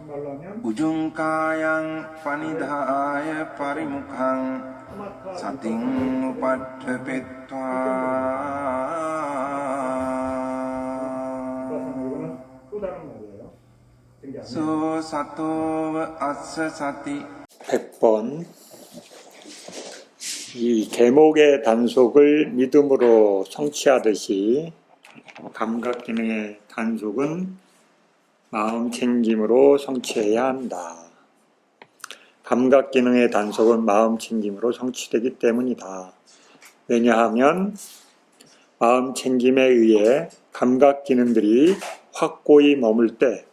말로 하면 우중가양 파니다야 파리묵항 사팅 우파트페트와 이거는 또 다른 말이에요. 소사토 아스사티 100번 이 계목의 단속을 믿음으로 성취하듯이 감각기능의 단속은 마음 챙김으로 성취해야 한다. 감각기능의 단속은 마음 챙김으로 성취되기 때문이다. 왜냐하면 마음 챙김에 의해 감각기능들이 확고히 머물 때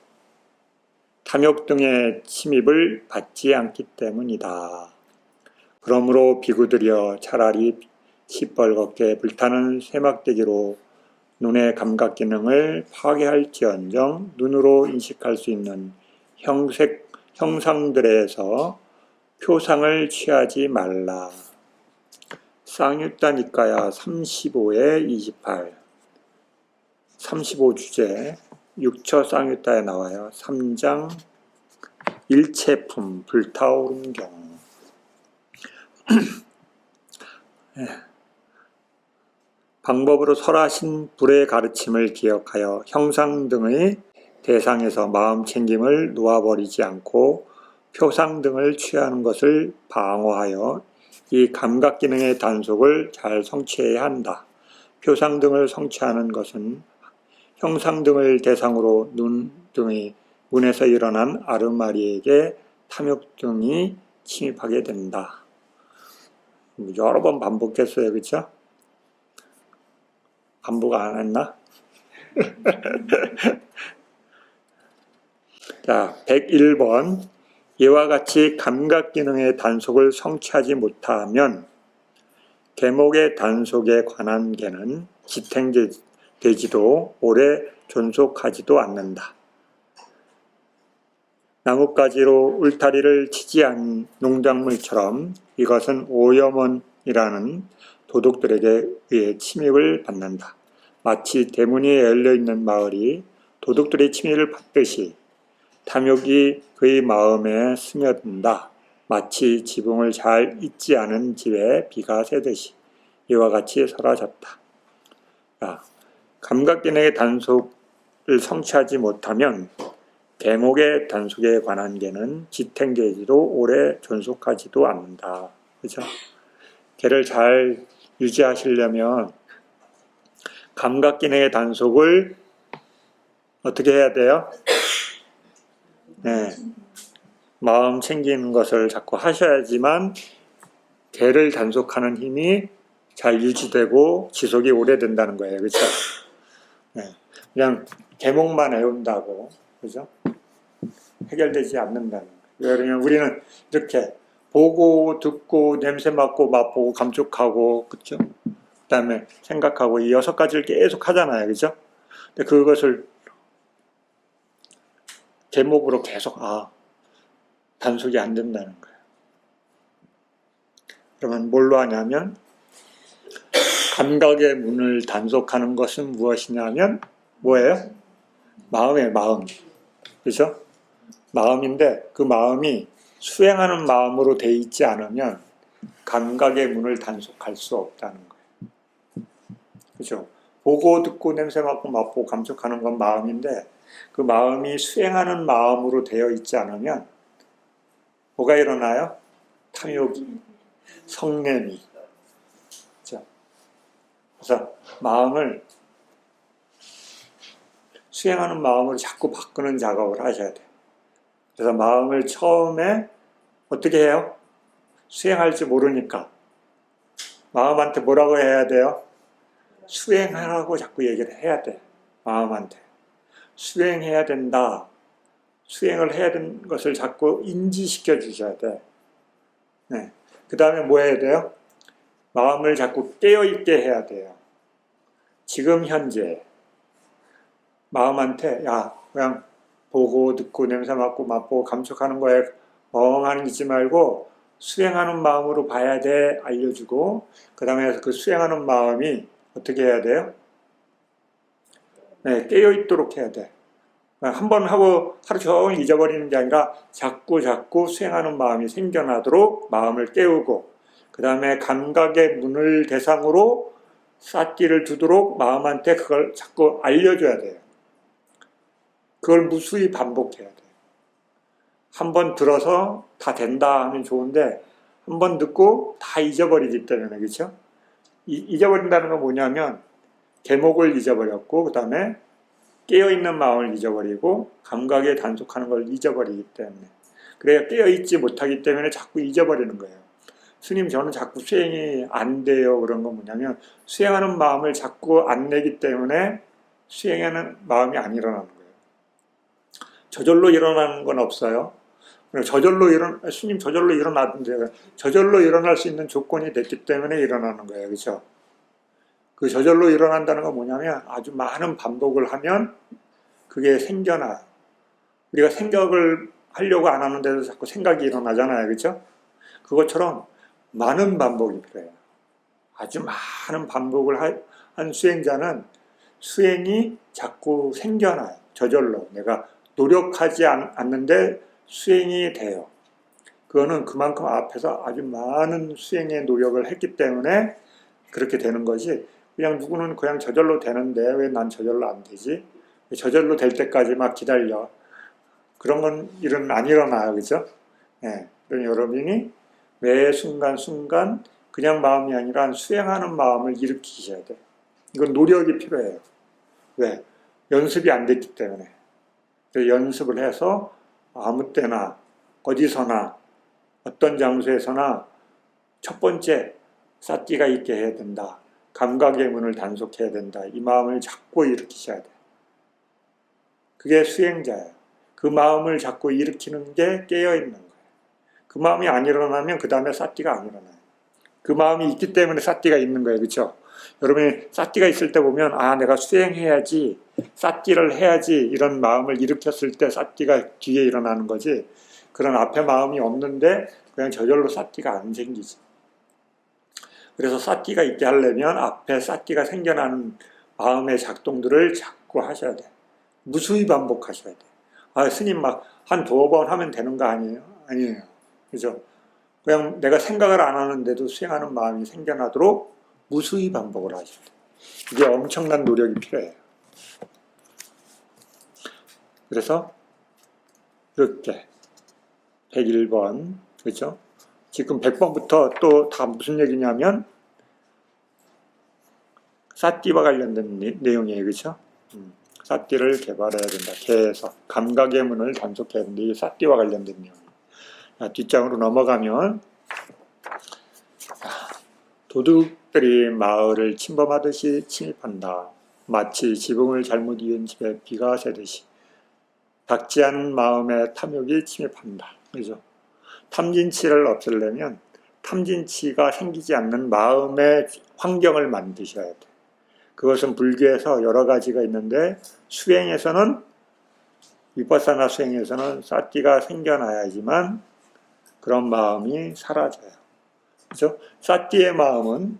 탐욕 등의 침입을 받지 않기 때문이다. 그러므로 비구들이여 차라리 시뻘겋게 불타는 쇠막대기로 눈의 감각기능을 파괴할지언정 눈으로 인식할 수 있는 형상들에서 표상을 취하지 말라. 쌍유타 니까야 35에 28 35 주제 6처 쌍유타에 나와요. 3장 일체품 불타오른 경우 방법으로 설하신 불의 가르침을 기억하여 형상 등의 대상에서 마음 챙김을 놓아버리지 않고 표상 등을 취하는 것을 방어하여 이 감각기능의 단속을 잘 성취해야 한다. 표상 등을 성취하는 것은 형상 등을 대상으로 눈 등의 문에서 일어난 아르마리에게 탐욕 등이 침입하게 된다. 여러 번 반복했어요. 그렇죠? 반복 안 했나? 자, 101번. 이와 같이 감각기능의 단속을 성취하지 못하면 계목의 단속에 관한 개는 지탱되지도 오래 존속하지도 않는다. 나뭇가지로 울타리를 치지 않은 농작물처럼 이것은 오염원이라는 도둑들에게 의해 침입을 받는다. 마치 대문이 열려있는 마을이 도둑들의 침입을 받듯이 탐욕이 그의 마음에 스며든다. 마치 지붕을 잘 잇지 않은 집에 비가 새듯이 이와 같이 사라졌다. 감각기능의 단속을 성취하지 못하면 계목의 단속에 관한 개는 지탱되지도 오래 존속하지도 않는다. 그렇죠? 개를 잘 유지하시려면 감각기능의 단속을 어떻게 해야 돼요? 네, 마음 챙기는 것을 자꾸 하셔야지만 개를 단속하는 힘이 잘 유지되고 지속이 오래된다는 거예요. 그렇죠? 네, 그냥 계목만 해온다고 그죠? 해결되지 않는다는 거예요. 왜냐하면 우리는 이렇게 보고 듣고 냄새 맡고 맛보고 감촉하고 그렇죠? 그다음에 생각하고 이 6가지를 계속 하잖아요. 그죠? 근데 그것을 계목으로 계속 단속이 안 된다는 거예요. 그러면 뭘로 하냐면 감각의 문을 단속하는 것은 무엇이냐면 뭐예요? 마음이에요. 마음. 그렇죠? 마음인데 그 마음이 수행하는 마음으로 돼 있지 않으면 감각의 문을 단속할 수 없다는 거예요. 그렇죠? 보고 듣고 냄새 맡고 맛보고 감촉하는 건 마음인데 그 마음이 수행하는 마음으로 되어 있지 않으면 뭐가 일어나요? 탐욕이, 성냄이. 그렇죠? 그래서 마음을 수행하는 마음으로 자꾸 바꾸는 작업을 하셔야 돼요. 그래서 마음을 처음에 어떻게 해요? 수행할지 모르니까 마음한테 뭐라고 해야 돼요? 수행하라고 자꾸 얘기를 해야 돼. 마음한테 수행해야 된다. 수행을 해야 되는 것을 자꾸 인지시켜 주셔야 돼. 네. 그 다음에 뭐 해야 돼요? 마음을 자꾸 깨어있게 해야 돼요. 지금 현재 마음한테 그냥 보고 듣고 냄새 맡고 맛보고 감촉하는 거에 멍하니 있지 말고 수행하는 마음으로 봐야 돼 알려주고 그 다음에 그 수행하는 마음이 어떻게 해야 돼요? 네, 깨어있도록 해야 돼. 한 번 하고 하루 종일 잊어버리는 게 아니라 자꾸 수행하는 마음이 생겨나도록 마음을 깨우고, 그 다음에 감각의 문을 대상으로 삿띠를 두도록 마음한테 그걸 자꾸 알려줘야 돼요. 그걸 무수히 반복해야 돼요. 한 번 들어서 다 된다 하면 좋은데 한 번 듣고 다 잊어버리기 때문에, 그렇죠? 잊어버린다는 건 뭐냐면 계목을 잊어버렸고, 그 다음에 깨어있는 마음을 잊어버리고 감각에 단속하는 걸 잊어버리기 때문에, 그래야 깨어있지 못하기 때문에 자꾸 잊어버리는 거예요. 스님, 저는 자꾸 수행이 안 돼요. 그런 건 뭐냐면 수행하는 마음을 자꾸 안 내기 때문에 수행하는 마음이 안 일어나는 거예요. 저절로 일어나는 건 없어요. 스님 저절로 일어나던데, 저절로 일어날 수 있는 조건이 됐기 때문에 일어나는 거예요. 그렇죠? 그 저절로 일어난다는 건 뭐냐면 아주 많은 반복을 하면 그게 생겨나요. 우리가 생각을 하려고 안 하는데도 자꾸 생각이 일어나잖아요. 그렇죠? 그것처럼 많은 반복이 필요해요. 아주 많은 반복을 한 수행자는 수행이 자꾸 생겨나요. 저절로. 내가 노력하지 않는데 수행이 돼요. 그거는 그만큼 앞에서 아주 많은 수행의 노력을 했기 때문에 그렇게 되는 거지, 그냥 누구는 그냥 저절로 되는데 왜 난 저절로 안 되지? 저절로 될 때까지 막 기다려. 그런 건 안 일어나요. 그죠? 네. 그럼 여러분이 매 순간순간 그냥 마음이 아니라 수행하는 마음을 일으키셔야 돼요. 이건 노력이 필요해요. 왜? 연습이 안 됐기 때문에. 연습을 해서 아무 때나 어디서나 어떤 장소에서나 첫 번째 삿띠가 있게 해야 된다. 감각의 문을 단속해야 된다. 이 마음을 자꾸 일으키셔야 돼요. 그게 수행자예요. 그 마음을 자꾸 일으키는 게 깨어있는 거예요. 그 마음이 안 일어나면 그 다음에 삿띠가 안 일어나요. 그 마음이 있기 때문에 삿띠가 있는 거예요. 그렇죠? 여러분이 삿띠가 있을 때 보면 내가 수행해야지, 삿띠를 해야지 이런 마음을 일으켰을 때 삿띠가 뒤에 일어나는 거지, 그런 앞에 마음이 없는데 그냥 저절로 삿띠가 안 생기지. 그래서 삿띠가 있게 하려면 앞에 삿띠가 생겨나는 마음의 작동들을 자꾸 하셔야 돼요. 무수히 반복하셔야 돼요. 스님 막 한 두어 번 하면 되는 거 아니에요? 아니에요. 그죠? 그냥 내가 생각을 안 하는데도 수행하는 마음이 생겨나도록 무수히 반복을 하셔야 돼요. 이게 엄청난 노력이 필요해요. 그래서 이렇게 101번, 그렇죠? 지금 100번부터 또 다 무슨 얘기냐면 삿띠와 관련된 내용이에요. 그렇죠? 삿띠를 개발해야 된다. 개에서 감각의 문을 단속해야 된다. 이게 삿띠와 관련된 내용이에요. 뒷장으로 넘어가면 도둑들이 마을을 침범하듯이 침입한다. 마치 지붕을 잘못 이은 집에 비가 새듯이 닥지 않은 마음의 탐욕이 침입한다. 그죠? 탐진치를 없애려면 탐진치가 생기지 않는 마음의 환경을 만드셔야 돼. 그것은 불교에서 여러 가지가 있는데 수행에서는, 위파사나 수행에서는 삿띠가 생겨나야지만 그런 마음이 사라져요. 그죠? 삿띠의 마음은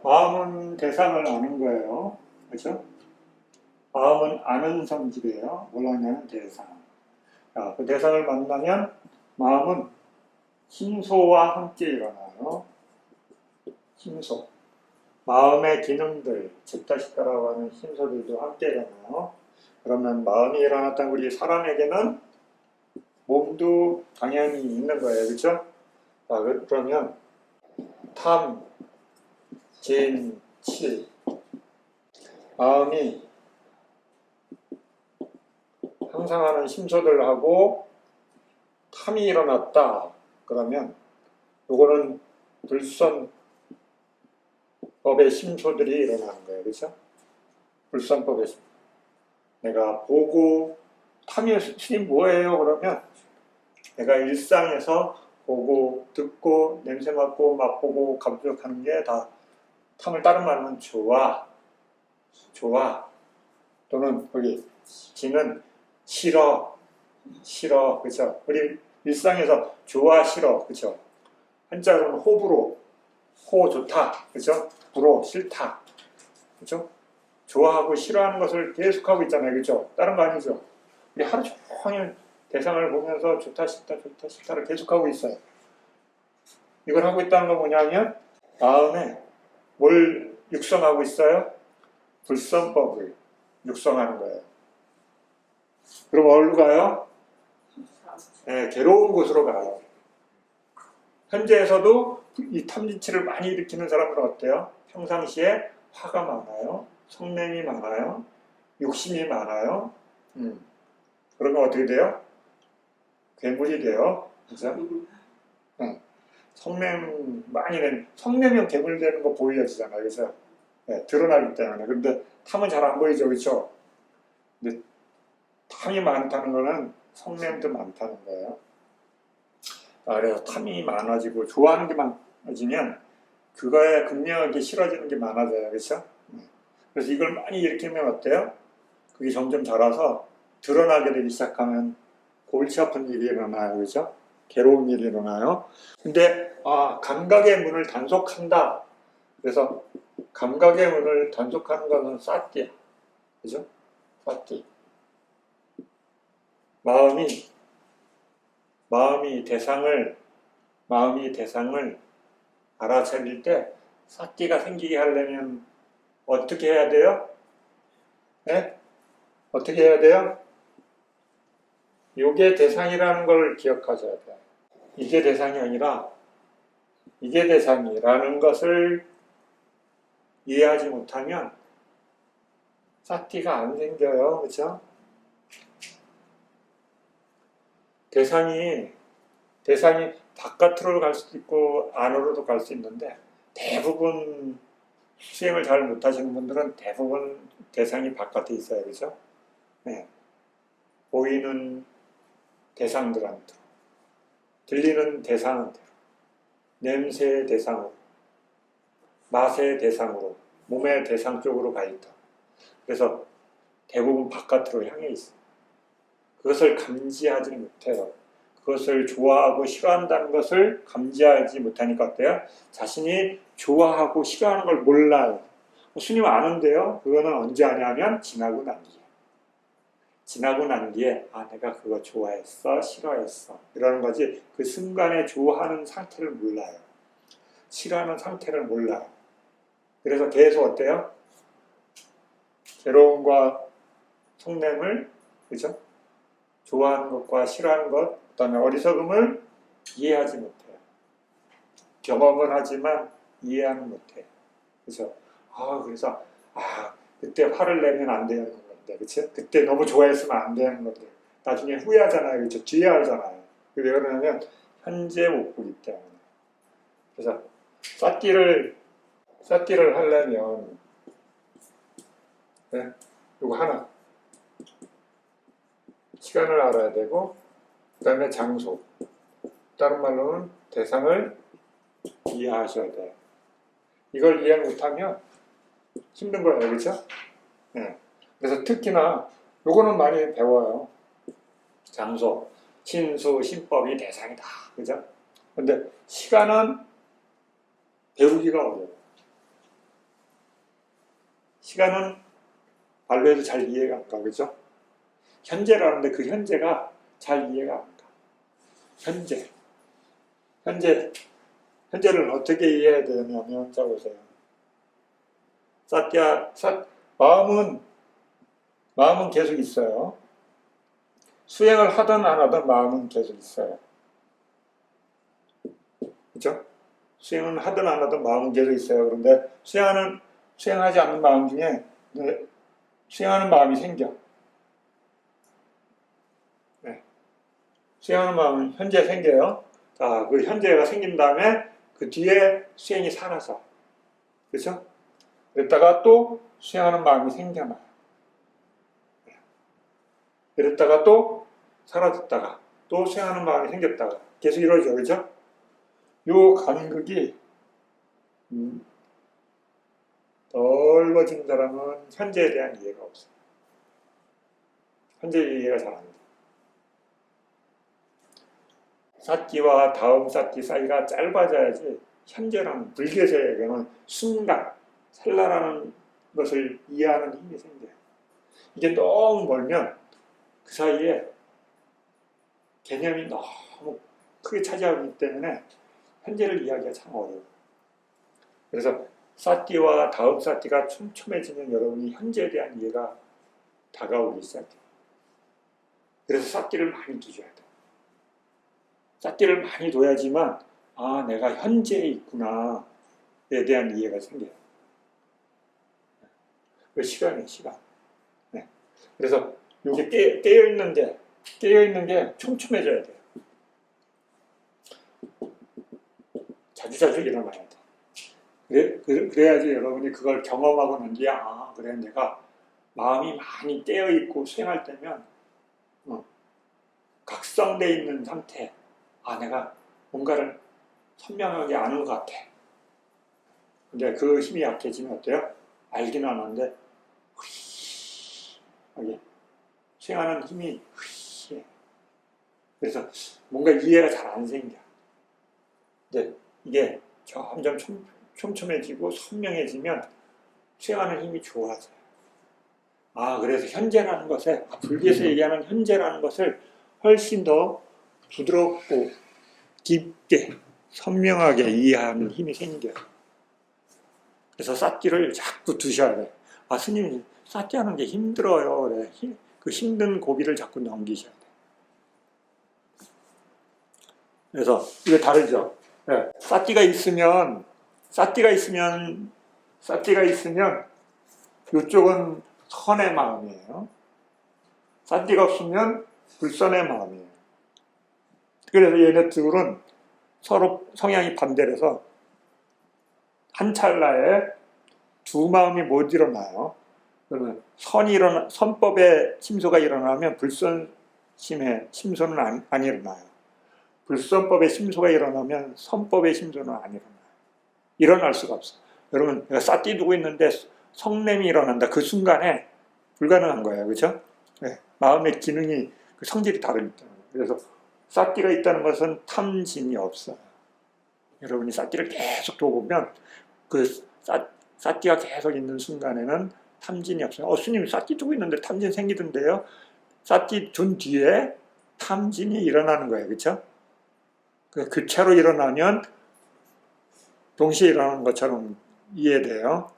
마음은 대상을 아는 거예요. 그렇죠? 마음은 아는 성질이에요. 뭘 아냐면 대상. 그 대상을 만나면 마음은 심소와 함께 일어나요. 심소. 마음의 기능들, 집다식다라고 하는 심소들도 함께 일어나요. 그러면 마음이 일어났던 우리 사람에게는 몸도 당연히 있는 거예요. 그렇죠? 그러면 탐, 진, 치. 마음이 항상 하는 심소들하고 탐이 일어났다. 그러면 요거는 불선법의 심소들이 일어나는 거예요. 그렇죠? 불선법의 심소. 내가 보고, 탐이 스님 뭐예요? 그러면 내가 일상에서 보고, 듣고, 냄새 맡고, 맛보고, 감격하는 게 다 탐을 다른 말하면 좋아. 또는 여기 지는 싫어. 그렇죠? 우리 일상에서 좋아, 싫어. 그렇죠? 한자로는 호불호. 호 좋다. 그렇죠? 불호 싫다. 그렇죠? 좋아하고 싫어하는 것을 계속하고 있잖아요. 그렇죠? 다른 거 아니죠? 우리 하루 종일 대상을 보면서 좋다 싫다를 계속하고 있어요. 이걸 하고 있다는 건 뭐냐면 마음에 뭘 육성하고 있어요? 불선법을 육성하는 거예요. 그럼 어디로 가요? 네, 괴로운 곳으로 가요. 현재에서도 이 탐진치를 많이 일으키는 사람들은 어때요? 평상시에 화가 많아요. 성냄이 많아요. 욕심이 많아요. 그러면 어떻게 돼요? 괴물이 돼요. 그죠? 성냄 많이 낸, 성냄이면 괴물 되는 거 보여지잖아요. 그죠? 네, 드러나기 때문에. 근데 탐은 잘 안 보이죠. 그렇죠? 근데 탐이 많다는 거는 성냄도 많다는 거예요. 그래서 탐이 많아지고 좋아하는 게 많아지면 그거에 극명하게 싫어지는 게 많아져요. 그렇죠? 그래서 이걸 많이 일으키면 어때요? 그게 점점 자라서 드러나게 되기 시작하면 골치 아픈 일이 일어나요. 그렇죠? 괴로운 일이 일어나요. 근데 감각의 문을 단속한다. 그래서 감각의 문을 단속하는 것은 사띠야. 그죠? 사띠. 마음이 대상을 알아차릴 때 사띠가 생기게 하려면 어떻게 해야 돼요? 네? 어떻게 해야 돼요? 이게 대상이라는 걸 기억하셔야 돼요. 이게 대상이 아니라 이게 대상이라는 것을 이해하지 못하면 사띠가 안 생겨요. 그렇죠? 대상이 바깥으로 갈 수도 있고 안으로도 갈 수 있는데 대부분 수행을 잘 못하시는 분들은 대부분 대상이 바깥에 있어요. 그렇죠? 네. 보이는 대상들한테, 들리는 대상한테, 냄새의 대상으로, 맛의 대상으로, 몸의 대상 쪽으로 가 있다. 그래서 대부분 바깥으로 향해 있어요. 그것을 감지하지 못해요. 그것을 좋아하고 싫어한다는 것을 감지하지 못하니까 어때요? 자신이 좋아하고 싫어하는 걸 몰라요. 스님 아는데요. 그거는 언제 아냐면 지나고 난 뒤에. 지나고 난 뒤에 내가 그거 좋아했어, 싫어했어 이러는 거지 그 순간에 좋아하는 상태를 몰라요. 싫어하는 상태를 몰라요. 그래서 계속 어때요? 괴로움과 성냄을 그죠? 좋아하는 것과 싫어하는 것, 그 다음에 어리석음을 이해하지 못해요. 경험은 하지만 이해하는 못해요. 그래서 그래서 그때 화를 내면 안 되는 건데, 그치? 그때 너무 좋아했으면 안 되는 건데 나중에 후회하잖아요. 그쵸? 뒤에 알잖아요. 왜 그러냐면 현재 못 보기 때문에. 그래서 쌓기를 하려면 이거 하나 시간을 알아야 되고 그 다음에 장소, 다른 말로는 대상을 이해하셔야 돼요. 이걸 이해 못하면 힘든 거예요. 그렇죠? 네. 그래서 특히나 요거는 많이 배워요. 장소, 신수, 신법이 대상이다. 그죠? 근데 시간은 배우기가 어려워요. 시간은 말로 해도 잘 이해가 안 가. 그죠? 현재라는데 그 현재가 잘 이해가 안 가. 현재를 어떻게 이해해야 되냐면, 자 보세요. 마음은 계속 있어요. 수행을 하든 안 하든 마음은 계속 있어요. 그죠? 수행을 하든 안 하든 마음은 계속 있어요. 그런데 수행하지 않는 마음 중에 수행하는 마음이 생겨. 수행하는 마음은 현재 생겨요. 자, 그 현재가 생긴 다음에 그 뒤에 수행이 사라져. 그렇죠? 그랬다가 또 수행하는 마음이 생겨나요. 그랬다가 또 사라졌다가 또 수행하는 마음이 생겼다가 계속 이루어져. 그렇죠? 요 간극이 넓어진 사람은 현재에 대한 이해가 없어요. 현재 이해가 잘 안 돼요. 사끼와 다음 사끼 사이가 짧아져야지 현재라는 불교에서는 순간, 찰나라는 것을 이해하는 힘이 생겨요. 이게 너무 멀면 그 사이에 개념이 너무 크게 차지하고 있기 때문에 현재를 이해하기가 참 어려워요. 그래서 사띠와 다음 사띠가 촘촘해지면 여러분이 현재에 대한 이해가 다가오기 시작해요. 그래서 사띠를 많이 두셔야 돼요. 사띠를 많이 둬야지만 아, 내가 현재에 있구나에 대한 이해가 생겨요. 그 시간이에요, 시간. 네. 그래서 여기 깨어있는 게 촘촘해져야 돼요. 자주자주 일어나야 돼. 그래야지 여러분이 그걸 경험하고 난 뒤에 아, 그래, 내가 마음이 많이 깨어있고 수행할 때면 각성되어 있는 상태, 아, 내가 뭔가를 선명하게 아는 것 같아. 근데 그 힘이 약해지면 어때요? 알기는 아는데 여기 수행하는 힘이 그래서 뭔가 이해가 잘 안 생겨. 근데 이게 점점 촘촘해지고 선명해지면 수행하는 힘이 좋아져요. 아, 그래서 현재라는 것에, 불교에서 얘기하는 현재라는 것을 훨씬 더 부드럽고 깊게 선명하게 이해하는 힘이 생겨요. 그래서 사띠를 자꾸 두셔야 돼요. 아, 스님, 사띠 하는 게 힘들어요. 그래. 그 힘든 고비를 자꾸 넘기셔야 돼요. 그래서 이게 다르죠. 네. 사띠가 있으면 이쪽은 선의 마음이에요. 사띠가 없으면 불선의 마음이에요. 그래서 얘네 둘은 서로 성향이 반대라서 한 찰나에 두 마음이 못 일어나요. 그러면 선법의 심소가 일어나면 불선심의 심소는 안 일어나요. 불선법의 심소가 일어나면 선법의 심소는 안 일어나요. 일어날 수가 없어. 여러분, 내가 싹띠 두고 있는데 성냄이 일어난다. 그 순간에 불가능한 거예요. 그렇죠? 네. 마음의 기능이, 그 성질이 다르기 때문에. 그래서 싹띠가 있다는 것은 탐진이 없어요. 여러분이 싹띠를 계속 두고 보면 그 싹띠가 계속 있는 순간에는 탐진이 없어요. 스님 싹띠 두고 있는데 탐진 생기던데요? 싹띠 둔 뒤에 탐진이 일어나는 거예요. 그렇죠? 그 채로 일어나면 동시에 일어나는 것처럼 이해돼요.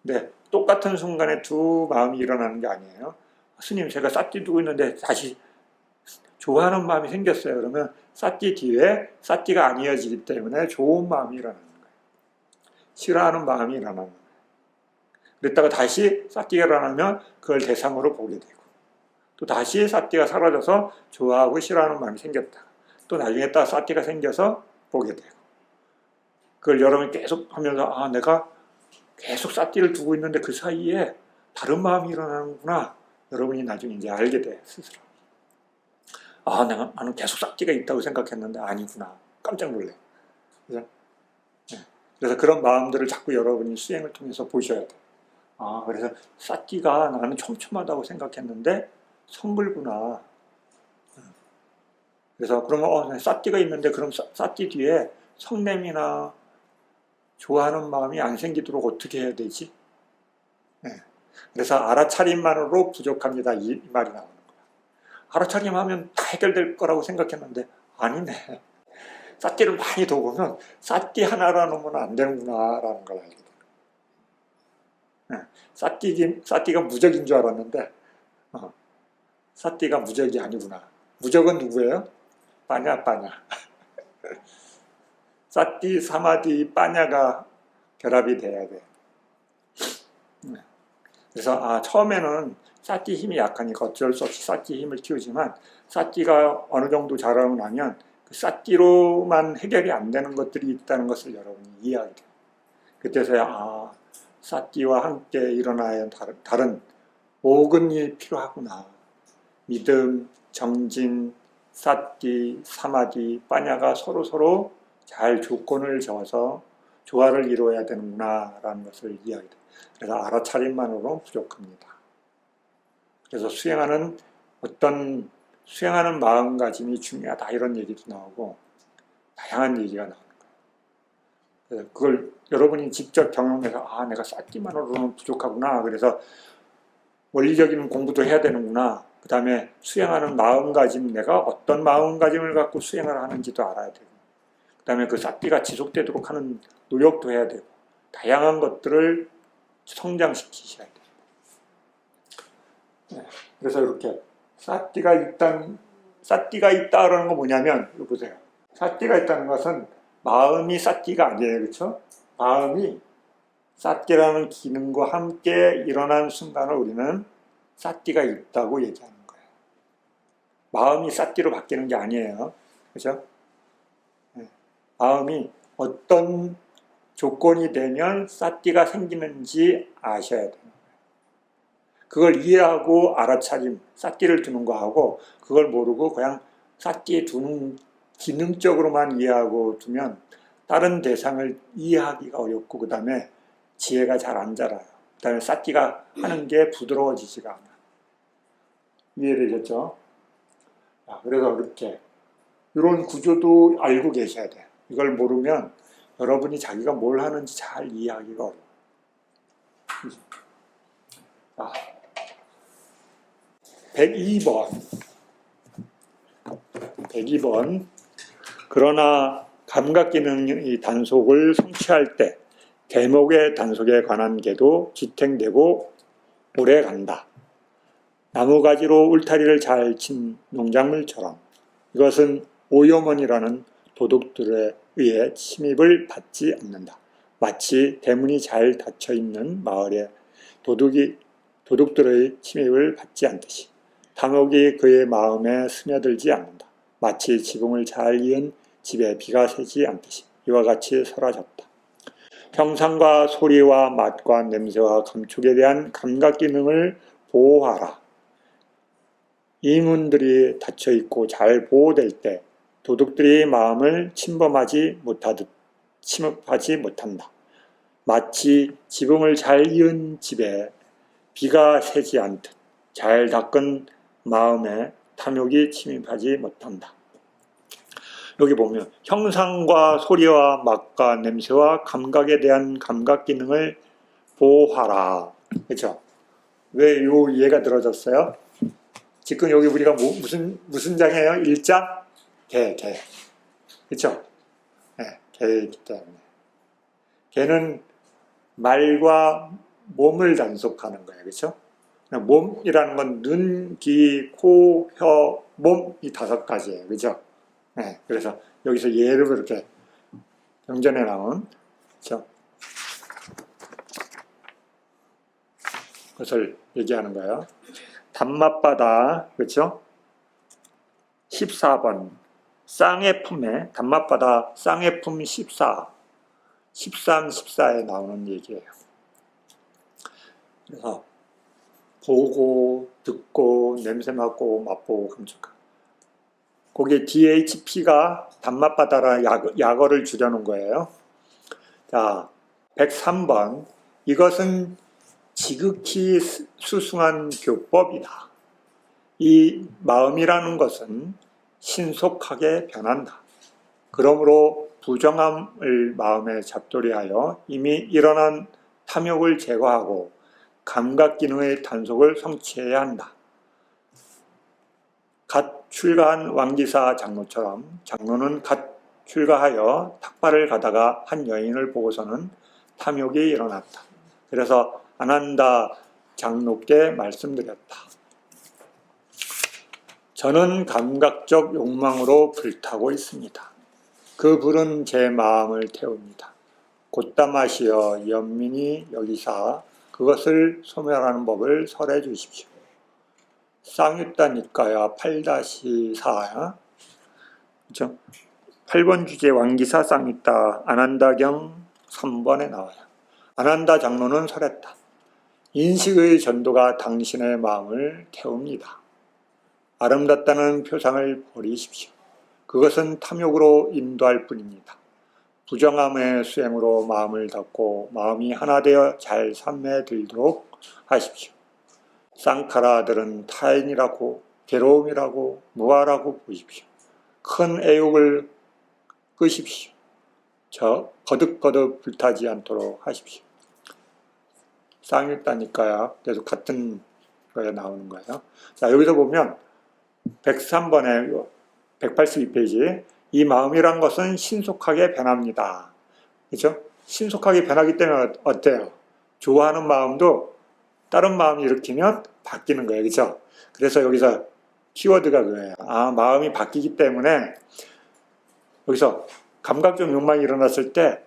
근데 똑같은 순간에 두 마음이 일어나는 게 아니에요. 스님, 제가 싹띠 두고 있는데 다시 좋아하는 마음이 생겼어요. 그러면 싹띠 뒤에 싹띠가 안 이어지기 때문에 좋은 마음이 일어나는 거예요. 싫어하는 마음이 일어나는 거예요. 그랬다가 다시 싹띠가 일어나면 그걸 대상으로 보게 되고, 또 다시 싹띠가 사라져서 좋아하고 싫어하는 마음이 생겼다. 또 나중에 또 싹띠가 생겨서 보게 되고, 그걸 여러분이 계속 하면서 아, 내가 계속 싹띠를 두고 있는데 그 사이에 다른 마음이 일어나는구나. 여러분이 나중에 이제 알게 돼, 스스로. 아, 나는 계속 싹띠가 있다고 생각했는데 아니구나. 깜짝 놀래. 그래서 그런 마음들을 자꾸 여러분이 수행을 통해서 보셔야 돼. 아, 그래서 싹띠가 나는 촘촘하다고 생각했는데 성불구나. 그래서 그러면 싹띠가 있는데 그럼 싹띠 뒤에 성냄이나 좋아하는 마음이 안 생기도록 어떻게 해야 되지? 네. 그래서 알아차림만으로 부족합니다. 이 말이 나오는 거야. 알아차림하면 다 해결될 거라고 생각했는데 아니네. 싹띠를 많이 둬보면 싹띠 하나로 놓으면 안 되는구나라는 걸 알게 돼요. 네. 싹띠가 무적인 줄 알았는데 싹띠가 무적이 아니구나. 무적은 누구예요? 빠냐. 싹띠, 사마디, 빠냐가 결합이 돼야 돼. 그래서 처음에는 싹띠 힘이 약하니까 어쩔 수 없이 싹띠 힘을 키우지만 싹띠가 어느 정도 자라고 나면 그 싹띠로만 해결이 안 되는 것들이 있다는 것을 여러분이 이해하게 돼요. 그때서야 싹띠와 함께 일어나야 다른 오근이 필요하구나. 믿음, 정진, 싹띠, 사마디, 빠냐가 서로 잘 조건을 정해서 조화를 이루어야 되는구나 라는 것을 이해하게 돼요. 그래서 알아차림만으로는 부족합니다. 그래서 수행하는 마음가짐이 중요하다 이런 얘기도 나오고 다양한 얘기가 나오는 거예요. 그걸 여러분이 직접 경험해서 아 내가 쌓기만으로는 부족하구나. 그래서 원리적인 공부도 해야 되는구나. 그 다음에 수행하는 마음가짐, 내가 어떤 마음가짐을 갖고 수행을 하는지도 알아야 되고, 그 다음에 그 쌓기가 지속되도록 하는 노력도 해야 되고, 다양한 것들을 성장시키셔야 돼요. 네. 그래서 이렇게 쌓기가 있다라는 건 뭐냐면, 이거 보세요. 쌓기가 있다는 것은 마음이 쌓기가 아니에요. 그렇죠? 마음이 쌓기라는 기능과 함께 일어난 순간을 우리는 쌓기가 있다고 얘기하는 거예요. 마음이 쌓기로 바뀌는 게 아니에요. 그렇죠? 네. 마음이 어떤 조건이 되면 쌓기가 생기는지 아셔야 돼요. 그걸 이해하고 알아차림, 쌓기를 두는 거하고 그걸 모르고 그냥 쌓기에 두는 기능적으로만 이해하고 두면 다른 대상을 이해하기가 어렵고 그 다음에 지혜가 잘 안 자라요. 그 다음에 쌓기가 하는 게 부드러워지지가 않아요. 이해되셨죠? 그래서 이렇게 이런 구조도 알고 계셔야 돼요. 이걸 모르면 여러분이 자기가 뭘 하는지 잘 이해하기가 어려워요. 102번. 그러나 감각기능의 단속을 성취할 때 대목의 단속에 관한 게도 지탱되고 오래 간다. 나무가지로 울타리를 잘 친 농작물처럼 이것은 오염원이라는 도둑들에 의해 침입을 받지 않는다. 마치 대문이 잘 닫혀있는 마을에 도둑들의 침입을 받지 않듯이 탐욕이 그의 마음에 스며들지 않는다. 마치 지붕을 잘 이은 집에 비가 새지 않듯이 이와 같이 사라졌다. 형상과 소리와 맛과 냄새와 감촉에 대한 감각 기능을 보호하라. 이 문들이 닫혀있고 잘 보호될 때 도둑들이 마음을 침범하지 못한다. 마치 지붕을 잘 이은 집에 비가 새지 않듯 잘 닦은 마음에 탐욕이 침입하지 못한다. 여기 보면 형상과 소리와 맛과 냄새와 감각에 대한 감각 기능을 보호하라. 그렇죠? 왜 요 이해가 들어졌어요? 지금 여기 우리가 무슨 장이에요? 1장? 개. 그렇죠? 네, 개이기 때문에. 개는 말과 몸을 단속하는 거예요. 그렇죠? 몸이라는 건 눈, 귀, 코, 혀, 몸 이 5가지예요. 그렇죠? 네, 그래서 여기서 예를 이렇게 경전에 나온 그렇죠? 그것을 얘기하는 거예요. 단맛바다 그렇죠? 14번 쌍의 품에 단맛바다 쌍의 품 14 13, 14에 나오는 얘기예요. 그래서 보고 듣고 냄새 맡고 맛보고 감촉하고 거기에 DHP가 단맛바다라 약어를 줄여놓은 거예요. 자, 103번 이것은 지극히 수승한 교법이다. 이 마음이라는 것은 신속하게 변한다. 그러므로 부정함을 마음에 잡돌이하여 이미 일어난 탐욕을 제거하고 감각기능의 단속을 성취해야 한다. 갓 출가한 왕기사 장로처럼 장로는 갓 출가하여 탁발을 가다가 한 여인을 보고서는 탐욕이 일어났다. 그래서 아난다 장로께 말씀드렸다. 저는 감각적 욕망으로 불타고 있습니다. 그 불은 제 마음을 태웁니다. 곧다마시어 연민이 여기사 그것을 소멸하는 법을 설해 주십시오. 쌍유따니까야 8-4야. 그렇죠? 8번 주제 왕기사 쌍유따 아난다경 3번에 나와요. 아난다 장로는 설했다. 인식의 전도가 당신의 마음을 태웁니다. 아름답다는 표상을 버리십시오. 그것은 탐욕으로 인도할 뿐입니다. 부정함의 수행으로 마음을 닫고 마음이 하나 되어 잘 삼매 들도록 하십시오. 쌍카라들은 타인이라고 괴로움이라고 무아라고 보십시오. 큰 애욕을 끄십시오. 저 거듭거듭 불타지 않도록 하십시오. 쌍일다니까요. 계속 같은 거에 나오는 거예요. 자, 여기서 보면 103번에 182페이지 이 마음이란 것은 신속하게 변합니다. 그렇죠? 신속하게 변하기 때문에 어때요? 좋아하는 마음도 다른 마음이 일으키면 바뀌는 거예요. 그렇죠? 그래서 여기서 키워드가 그거예요. 아, 마음이 바뀌기 때문에 여기서 감각적 욕망이 일어났을 때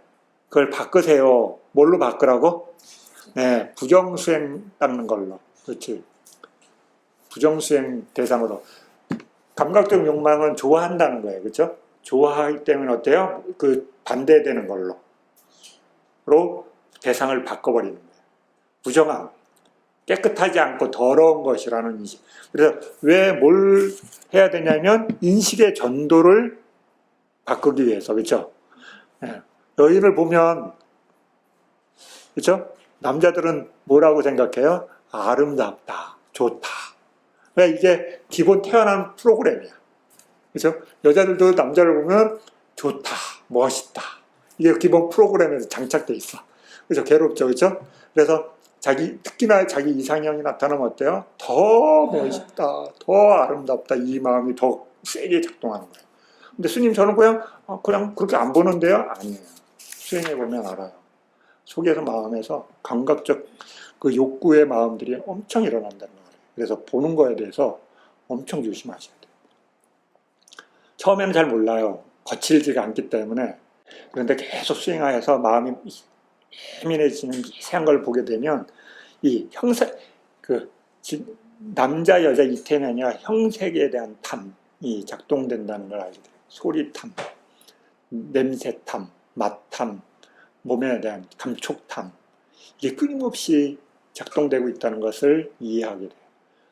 그걸 바꾸세요. 뭘로 바꾸라고? 네, 부정수행 닦는 걸로. 그렇지. 부정수행 대상으로. 감각적 욕망은 좋아한다는 거예요. 그렇죠? 좋아하기 때문에 어때요? 그 반대되는 걸로. 대상을 바꿔버리는 거예요. 부정함. 깨끗하지 않고 더러운 것이라는 인식. 그래서 왜 뭘 해야 되냐면 인식의 전도를 바꾸기 위해서. 그렇죠? 네. 여인을 보면 그렇죠? 남자들은 뭐라고 생각해요? 아름답다, 좋다. 왜 이게 기본 태어난 프로그램이야. 그렇죠? 여자들도 남자를 보면 좋다, 멋있다. 이게 기본 프로그램에서 장착돼 있어. 그래서 괴롭죠, 그렇죠? 그래서 특히나 자기 이상형이 나타나면 어때요? 더 멋있다, 더 아름답다. 이 마음이 더 세게 작동하는 거예요. 근데 스님 저는 그냥 그렇게 안 보는데요? 아니에요. 수행해 보면 알아요. 속에서 마음에서 감각적 그 욕구의 마음들이 엄청 일어난다는 거예요. 그래서 보는 거에 대해서 엄청 조심하셔야 돼요. 처음에는 잘 몰라요. 거칠지가 않기 때문에. 그런데 계속 수행하여서 마음이 예민해지는 이상한 걸 보게 되면 이 남자 여자 이템이 아니라 형색에 대한 탐이 작동된다는 걸 알게 돼요. 소리탐, 냄새탐, 맛탐, 몸에 대한 감촉탐, 이게 끊임없이 작동되고 있다는 것을 이해하게 돼요.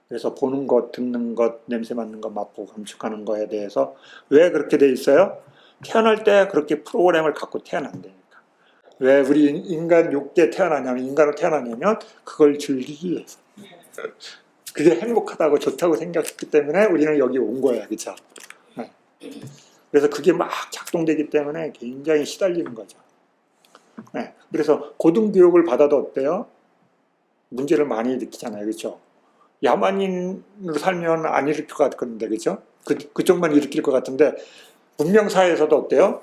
그래서 보는 것, 듣는 것, 냄새 맡는 것, 맛보고 감촉하는 것에 대해서 왜 그렇게 돼 있어요? 태어날 때 그렇게 프로그램을 갖고 태어난다니까. 왜 우리 인간 욕계 태어나냐면, 인간으로 태어나냐면 그걸 즐기기 위해서. 그게 행복하다고 좋다고 생각했기 때문에 우리는 여기 온 거야. 그렇죠? 네. 그래서 그게 막 작동되기 때문에 굉장히 시달리는 거죠. 네. 그래서 고등교육을 받아도 어때요? 문제를 많이 일으키잖아요. 그렇죠? 야만인으로 살면 안 일으킬 것 같은데, 그렇죠? 그쪽만 일으킬 것 같은데, 문명사회에서도 어때요?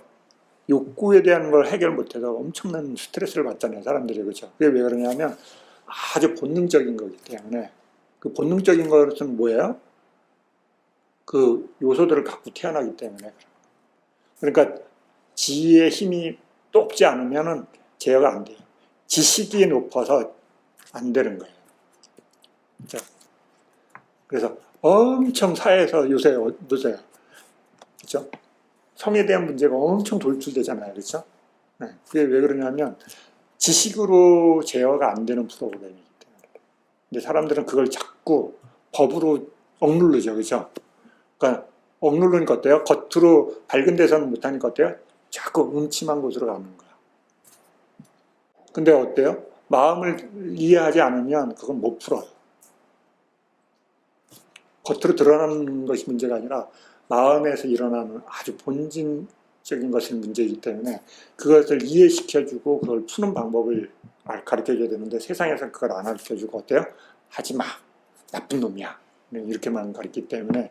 욕구에 대한 걸 해결 못해서 엄청난 스트레스를 받잖아요. 사람들이. 그렇죠? 그게 왜 그러냐면 아주 본능적인 거기 때문에. 그 본능적인 것은 뭐예요? 그 요소들을 갖고 태어나기 때문에. 그러니까 지혜의 힘이 높지 않으면 제어가 안 돼요. 지식이 높아서 안 되는 거예요. 그렇죠? 그래서 엄청 사회에서 요새 보세요. 그렇죠? 성에 대한 문제가 엄청 돌출되잖아요. 그렇죠? 네. 그게 왜 그러냐면 지식으로 제어가 안 되는 프로그램이기 때문에. 근데 사람들은 그걸 자꾸 법으로 억누르죠. 그렇죠? 그러니까 억누르니까 어때요? 겉으로 밝은 데서는 못하니까 어때요? 자꾸 음침한 곳으로 가는 거야. 근데 어때요? 마음을 이해하지 않으면 그건 못 풀어요. 겉으로 드러나는 것이 문제가 아니라 마음에서 일어나는 아주 본질적인 것이 문제이기 때문에 그것을 이해시켜주고 그걸 푸는 방법을 가르쳐줘야 되는데 세상에서는 그걸 안 가르쳐주고 어때요? 하지마, 나쁜 놈이야, 이렇게만 가르치기 때문에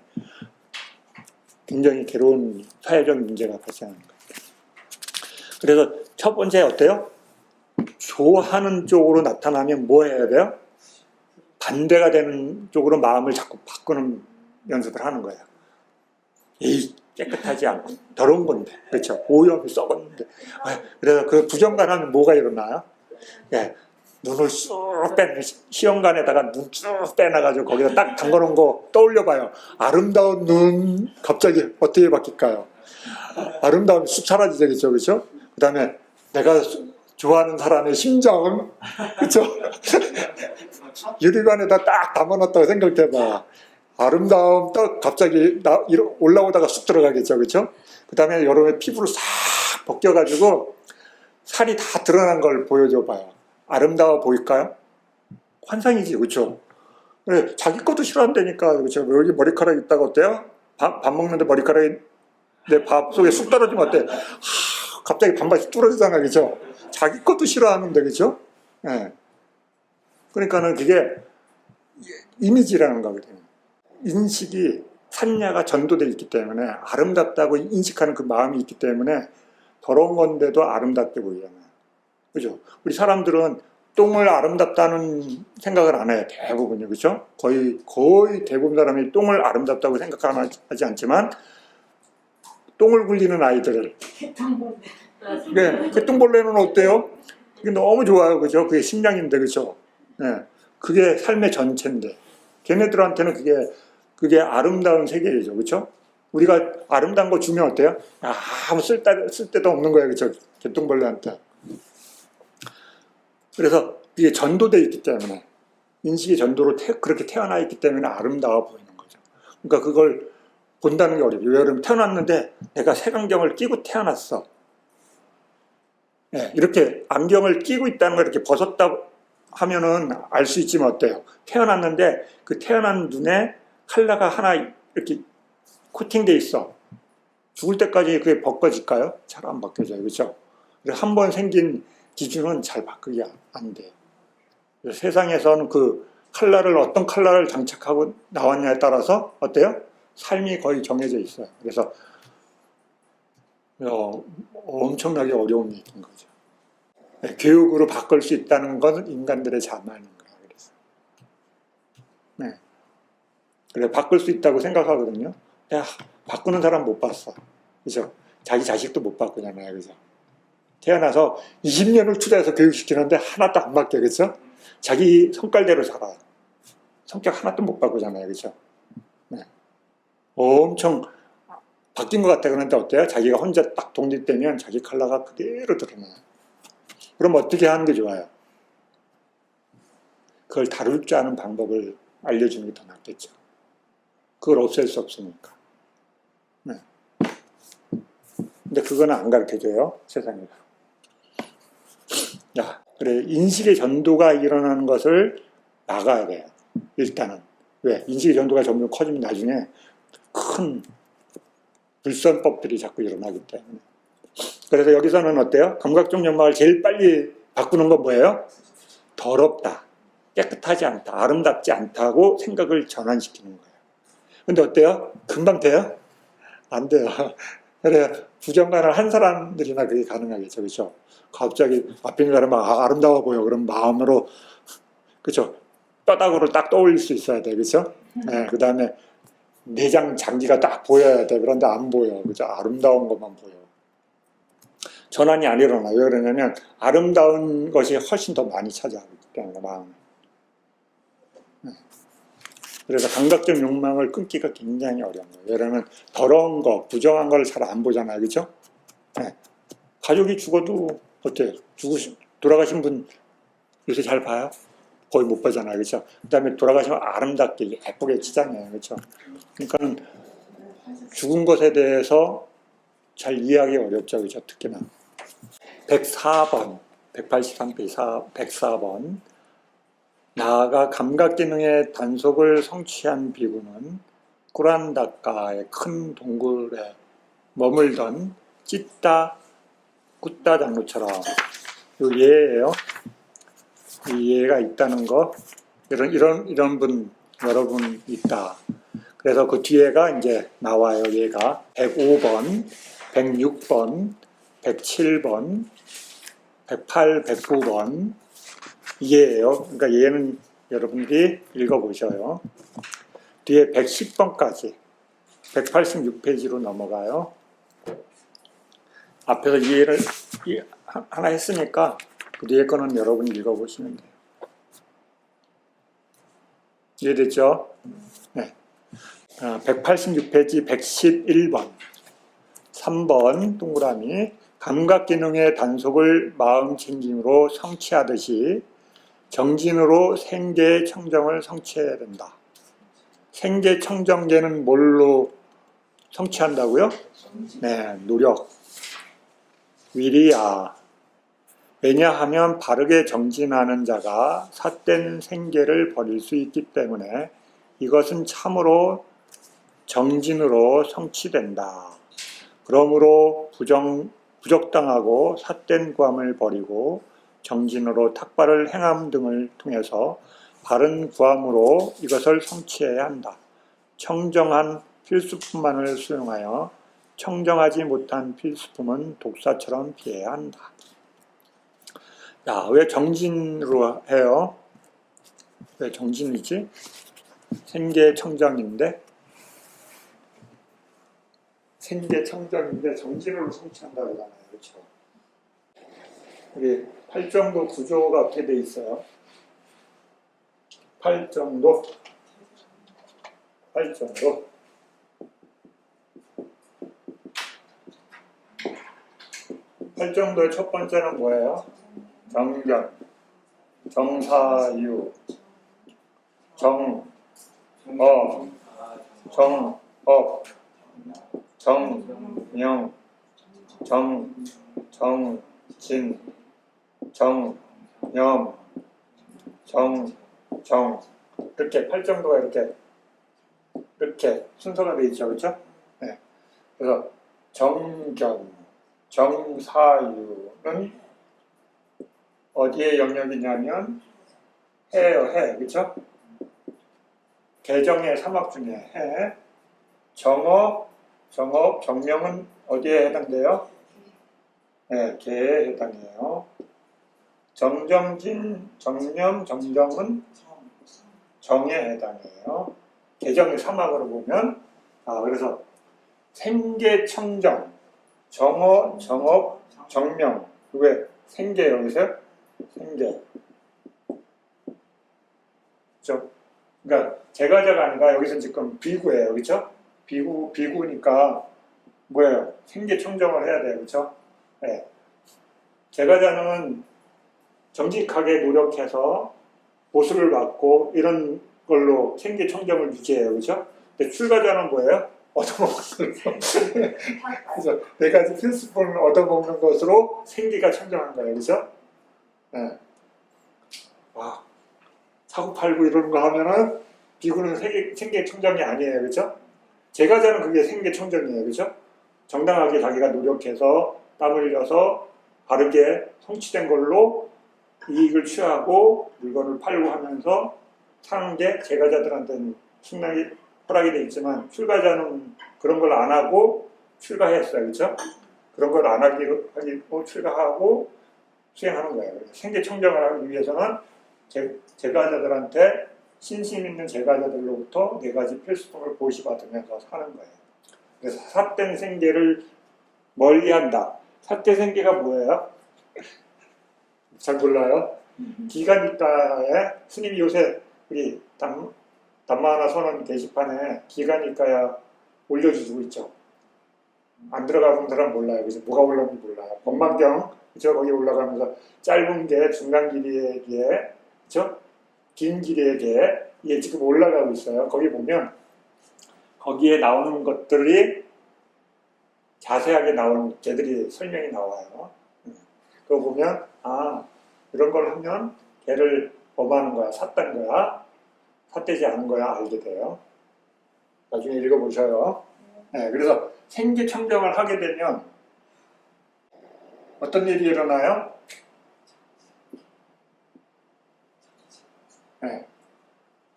굉장히 괴로운 사회적 문제가 발생하는 거예요. 그래서 첫 번째 어때요? 좋아하는 쪽으로 나타나면 뭐 해야 돼요? 반대가 되는 쪽으로 마음을 자꾸 바꾸는 연습을 하는 거예요. 에이, 깨끗하지 않고 더러운 건데, 그렇죠? 오염이 썩었는데. 그래서 그 부정간하면 뭐가 일어나요? 예, 눈을 쑥 빼, 시험관에다가 눈 쭉 빼놔가지고 거기다 딱 담궈놓은 거 떠올려봐요. 아름다운 눈 갑자기 어떻게 바뀔까요? 아름다움이 쑥 사라지죠, 그렇죠? 그 다음에 내가 좋아하는 사람의 심장, 그렇죠? 유리관에다 딱 담아놨다고 생각해봐. 아름다움 딱 갑자기 올라오다가 쑥 들어가겠죠, 그렇죠? 그 다음에 여러분의 피부를 싹 벗겨가지고 살이 다 드러난 걸 보여줘봐요. 아름다워 보일까요? 환상이지, 그렇죠? 그래, 자기 것도 싫어한다니까, 그렇죠? 여기 머리카락 있다가 어때요? 밥 먹는데 머리카락이 내 밥 속에 쑥 떨어지면 어때? 갑자기 반바지 뚫어지잖아, 그죠? 자기 것도 싫어하는데, 그죠? 예. 그러니까는 그게 이미지라는 거거든요. 인식이 산야가 전도되어 있기 때문에 아름답다고 인식하는 그 마음이 있기 때문에 더러운 건데도 아름답게 보이잖아요. 그죠? 우리 사람들은 똥을 아름답다는 생각을 안 해요. 대부분이. 그죠? 거의 대부분 사람이 똥을 아름답다고 생각하지 않지만 똥을 굴리는 아이들을. 네, 그 똥벌레는 어때요? 그게 너무 좋아요. 그죠? 그게 식량인데, 그죠? 네, 그게 삶의 전체인데. 걔네들한테는 그게 아름다운 세계이죠. 그죠? 우리가 아름다운 거 주면 어때요? 아무 쓸데도 없는 거예요. 그죠? 개똥벌레한테. 그래서 이게 전도되어 있기 때문에, 인식이 전도로 그렇게 태어나 있기 때문에 아름다워 보이는 거죠. 그러니까 그걸 본다는 게 어려워요. 여러분 태어났는데 내가 색안경을 끼고 태어났어. 네, 이렇게 안경을 끼고 있다는 걸 이렇게 벗었다고 하면은 알 수 있지만 어때요? 태어났는데 그 태어난 눈에 컬러가 하나 이렇게 코팅돼 있어. 죽을 때까지 그게 벗겨질까요? 잘 안 벗겨져요. 그렇죠? 한 번 생긴 기준은 잘 바꾸기 안 돼요. 세상에서는 그 컬러를 어떤 컬러를 장착하고 나왔냐에 따라서 어때요? 삶이 거의 정해져 있어요. 그래서 엄청나게 어려운 얘기인 거죠. 네, 교육으로 바꿀 수 있다는 건 인간들의 자만인 거예요. 그래서 네. 그래 바꿀 수 있다고 생각하거든요. 야, 바꾸는 사람 못 봤어. 그죠? 자기 자식도 못 바꾸잖아요. 그죠? 태어나서 20년을 투자해서 교육시키는데 하나도 안 바뀌어. 그죠? 자기 성깔대로 살아요. 성격 하나도 못 바꾸잖아요. 그죠? 네. 엄청 바뀐 것 같아. 그런데 어때요? 자기가 혼자 딱 독립되면 자기 컬러가 그대로 드러나요. 그럼 어떻게 하는 게 좋아요? 그걸 다룰 줄 아는 방법을 알려주는 게 더 낫겠죠. 그걸 없앨 수 없으니까. 네. 근데 그거는 안 가르쳐줘요. 세상에서. 야, 그래. 인식의 전도가 일어나는 것을 막아야 돼요. 일단은. 왜? 인식의 전도가 점점 커지면 나중에 큰 불선법들이 자꾸 일어나기 때문에. 그래서 여기서는 어때요? 감각적 연막을 제일 빨리 바꾸는 건 뭐예요? 더럽다, 깨끗하지 않다, 아름답지 않다고 생각을 전환시키는 거예요. 근데 어때요? 금방 돼요? 안 돼요. 그래 부정관을 한 사람들이나 그게 가능하겠죠. 그렇죠? 갑자기 앞에 있는 사람은 아름다워 보여. 그럼 마음으로 그렇죠? 뼈다구를 딱 떠올릴 수 있어야 돼. 그렇죠? 네, 그 다음에 내장 장기가 딱 보여야 돼. 그런데 안 보여. 그죠? 아름다운 것만 보여. 전환이 안 일어나요. 왜 그러냐면 아름다운 것이 훨씬 더 많이 차지하기 때문에 마음을. 그래서 감각적 욕망을 끊기가 굉장히 어려운 거예요. 왜냐하면 더러운 거, 부정한 걸 잘 안 보잖아요. 그죠? 네. 가족이 죽어도 어때요? 돌아가신 분 요새 잘 봐요? 거의 못 보잖아요. 그죠? 그 다음에 돌아가시면 아름답게 예쁘게 치잖아요. 그죠? 그러니까 죽은 것에 대해서 잘 이해하기 어렵죠. 그죠? 특히나 104번 183페이지 104번 나아가 감각기능의 단속을 성취한 비구는 꾸란다카의 큰 동굴에 머물던 찢다 굿다 장로처럼 요 예예요. 이 예가 있다는 거 이런 분 여러분 있다. 그래서 그 뒤에가 이제 나와요. 얘가 105번, 106번, 107번, 108, 109번 이게예요. 그러니까 얘는 여러분들이 읽어보셔요. 뒤에 110번까지 186페이지로 넘어가요. 앞에서 이해를 하나 했으니까 그 뒤에 거는 여러분이 읽어보시면 돼요. 이해됐죠? 네. 186페이지 111번 3번 동그라미 감각기능의 단속을 마음 챙김으로 성취하듯이 정진으로 생계청정을 성취해야 된다. 생계청정제는 뭘로 성취한다고요? 네, 노력, 위리야. 왜냐하면 바르게 정진하는 자가 삿된 생계를 버릴 수 있기 때문에 이것은 참으로 정진으로 성취된다. 그러므로 부적당하고 삿된 구함을 버리고 정진으로 탁발을 행함 등을 통해서 바른 구함으로 이것을 성취해야 한다. 청정한 필수품만을 수용하여 청정하지 못한 필수품은 독사처럼 피해야 한다. 야, 왜 정진으로 해요? 왜 정진이지? 생계청정인데 정진으로 성취한다고 하잖아요. 그렇죠? 우리 팔정도 구조가 어떻게 돼 있어요? 팔정도의 첫 번째는 뭐예요? 정견, 정사유, 정업, 정명, 정진, 정념, 정정. 이렇게 팔정도가 이렇게 순서가 되어 있죠. 그렇죠? 네. 그래서 정견, 정사유는 어디의 영역이냐면 해예요. 해. 그렇죠? 개정의 사막 중에 해. 정업, 정명은 어디에 해당돼요? 네, 개에 해당해요. 정정진, 정념, 정정은 정에 해당해요. 개정의 사막으로 보면 그래서 생계청정, 정업, 정명. 왜? 생계 여기서요? 생계. 그러니까 제가자가 아니라 여기서 지금 비구예요. 그렇죠? 비구니까 뭐예요? 생계청정을 해야 돼요. 그렇죠? 네. 제가자는 정직하게 노력해서 보수를 받고 이런 걸로 생계청정을 유지해요. 그렇죠? 근데 출가자는 뭐예요? 얻어먹는 거. 그래서 네 가지 필수품을 얻어먹는 것으로 생계가 청정한 거예요. 그렇죠? 네. 와, 사고팔고 이러는 거 하면은 비구는 생계청정이 아니에요. 그렇죠? 제가자는 그게 생계청정이에요. 그렇죠? 정당하게 자기가 노력해서 땀을 흘려서 바르게 성취된 걸로 이익을 취하고 물건을 팔고 하면서 사는 게 제가자들한테는 상당히 허락이 돼 있지만 출가자는 그런 걸 안 하고 출가했어요. 그렇죠? 그런 걸 안 하고 출가하고 수행하는 거예요. 생계청정을 하기 위해서는 제가자들한테 신심 있는 제가자들로부터 네 가지 필수품을 보시받으면서 사는 거예요. 그래서 삿된 생계를 멀리한다. 삿된 생계가 뭐예요? 잘 몰라요. 기가니까에 스님이 요새 우리 담마하나 선언 게시판에 기가니까야 올려주고 있죠. 안 들어가본 사람 몰라요. 그래서 뭐가 올라오는지 몰라요. 법망경 그죠? 거기 올라가면서 짧은 게 중간 길이에 비해 그죠? 긴 길이에 비해 이게 지금 올라가고 있어요. 거기 보면 거기에 나오는 것들이 자세하게 나오는 걔들이 설명이 나와요. 그거 보면 이런 걸 하면 걔를 범하는 거야, 삿다는 거야, 삿되지 않은 거야 알게 돼요. 나중에 읽어보셔요. 네, 그래서 생계청정을 하게 되면 어떤 일이 일어나요? 네,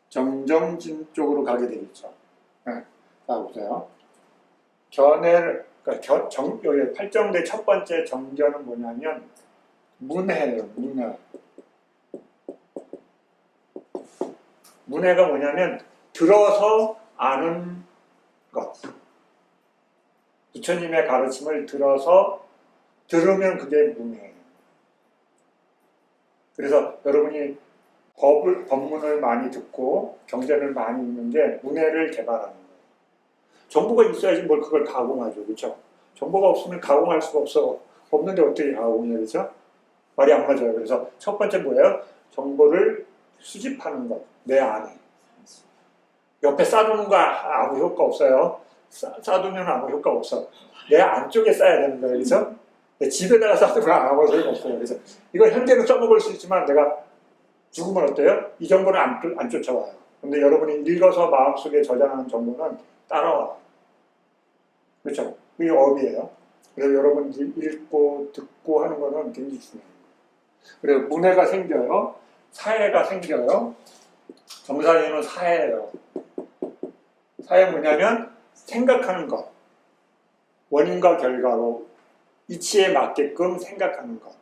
정정진 쪽으로 가게 되겠죠. 네, 자 보세요. 그러니까 여기 팔정대 첫 번째 정견은 뭐냐면 문해예요. 문해가 뭐냐면 들어서 아는 것. 부처님의 가르침을 들으면 그게 문해예요. 그래서 여러분이 법문을 많이 듣고 경전을 많이 읽는 게 문해를 개발하는 거예요. 정보가 있어야지 뭘 그걸 가공하죠. 그렇죠? 정보가 없으면 가공할 수가 없어. 없는데 어떻게 가공해요? 그렇죠? 말이 안 맞아요. 그래서 첫 번째 뭐예요? 정보를 수집하는 것. 내 안에. 옆에 싸두는 거 아무 효과 없어요. 싸두면 아무 효과 없어. 내 안쪽에 싸야 되는 거예요. 그렇죠? 내 집에다가 싸두면 아무 소용 없어요. 그래서 이거 현대로 써먹을 수 있지만 내가 죽으면 어때요? 이 정보는 안 쫓아와요. 근데 여러분이 읽어서 마음속에 저장하는 정보는 따라와요. 그렇죠? 이게 업이에요. 그래서 여러분들이 읽고 듣고 하는 거는 굉장히 중요해요. 그래서 문해가 생겨요. 사해가 생겨요. 정사위는 사해예요. 사해 뭐냐면 생각하는 것. 원인과 결과로 이치에 맞게끔 생각하는 것.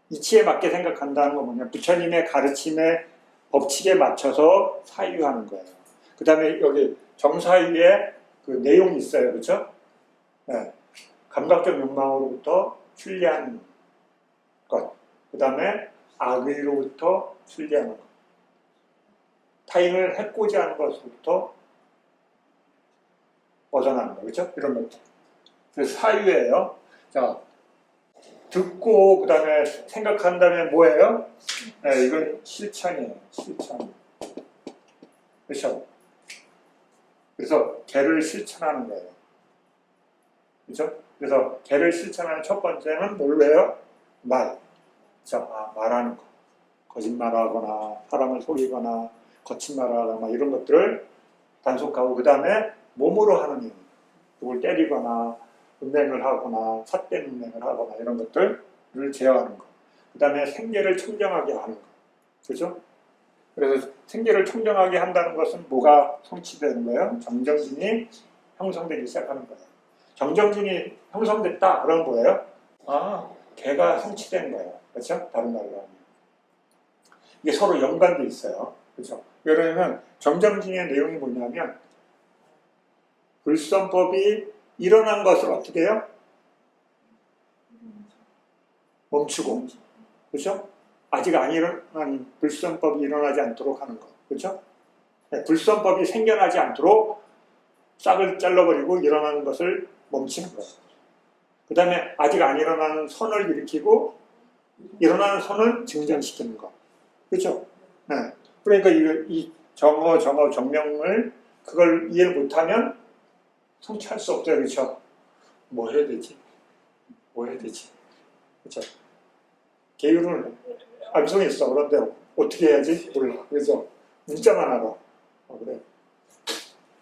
이치에 맞게 생각한다는 건 뭐냐. 부처님의 가르침의 법칙에 맞춰서 사유하는 거예요. 그 다음에 여기 정사위에 그 내용이 있어요. 그렇죠? 네. 감각적 욕망으로부터 출리하는 것. 그 다음에 악의로부터 출리하는 것. 타인을 해코지 하는 것으로부터 벗어나는 거. 그렇죠? 이런 것들. 그래서 사유예요. 자, 듣고 그 다음에 생각한다면 뭐예요? 네, 이건 실천이에요. 실천. 그렇죠? 그래서 개를 실천하는 거예요. 그렇죠? 그래서 개를 실천하는 첫 번째는 뭘로 해요? 말. 그렇죠? 말하는 거. 거짓말하거나 사람을 속이거나 거친 말을 하거나 이런 것들을 단속하고 그 다음에 몸으로 하는 일. 누굴 때리거나 음행을 하거나 삿된 음행을 하거나 이런 것들을 제어하는 거. 그 다음에 생계를 청정하게 하는 거. 그렇죠? 그래서 생계를 청정하게 한다는 것은 뭐가 성취되는 거예요? 정정진이 형성되기 시작하는 거예요. 정정진이 형성됐다. 그럼 뭐예요? 개가 성취된 거예요. 그렇죠? 다른 말로 하면. 이게 서로 연관돼 있어요. 그렇죠? 왜냐하면 정정진의 내용이 뭐냐면 불선법이 일어난 것을 어떻게 해요? 멈추고. 그렇죠? 아직 안 일어난 불선법이 일어나지 않도록 하는 것. 그렇죠? 네, 불선법이 생겨나지 않도록 싹을 잘라버리고 일어나는 것을 멈추는 거예요. 그 다음에 아직 안 일어나는 선을 일으키고 일어나는 선을 증정시키는 것. 그렇죠? 네. 그러니까 이 정명을 그걸 이해를 못하면 성취할 수 없어요. 그렇죠? 뭐 해야 되지? 그렇죠? 계율을 암송했어. 그런데 어떻게 해야지? 몰라. 그래서 문자만 알아. 그래.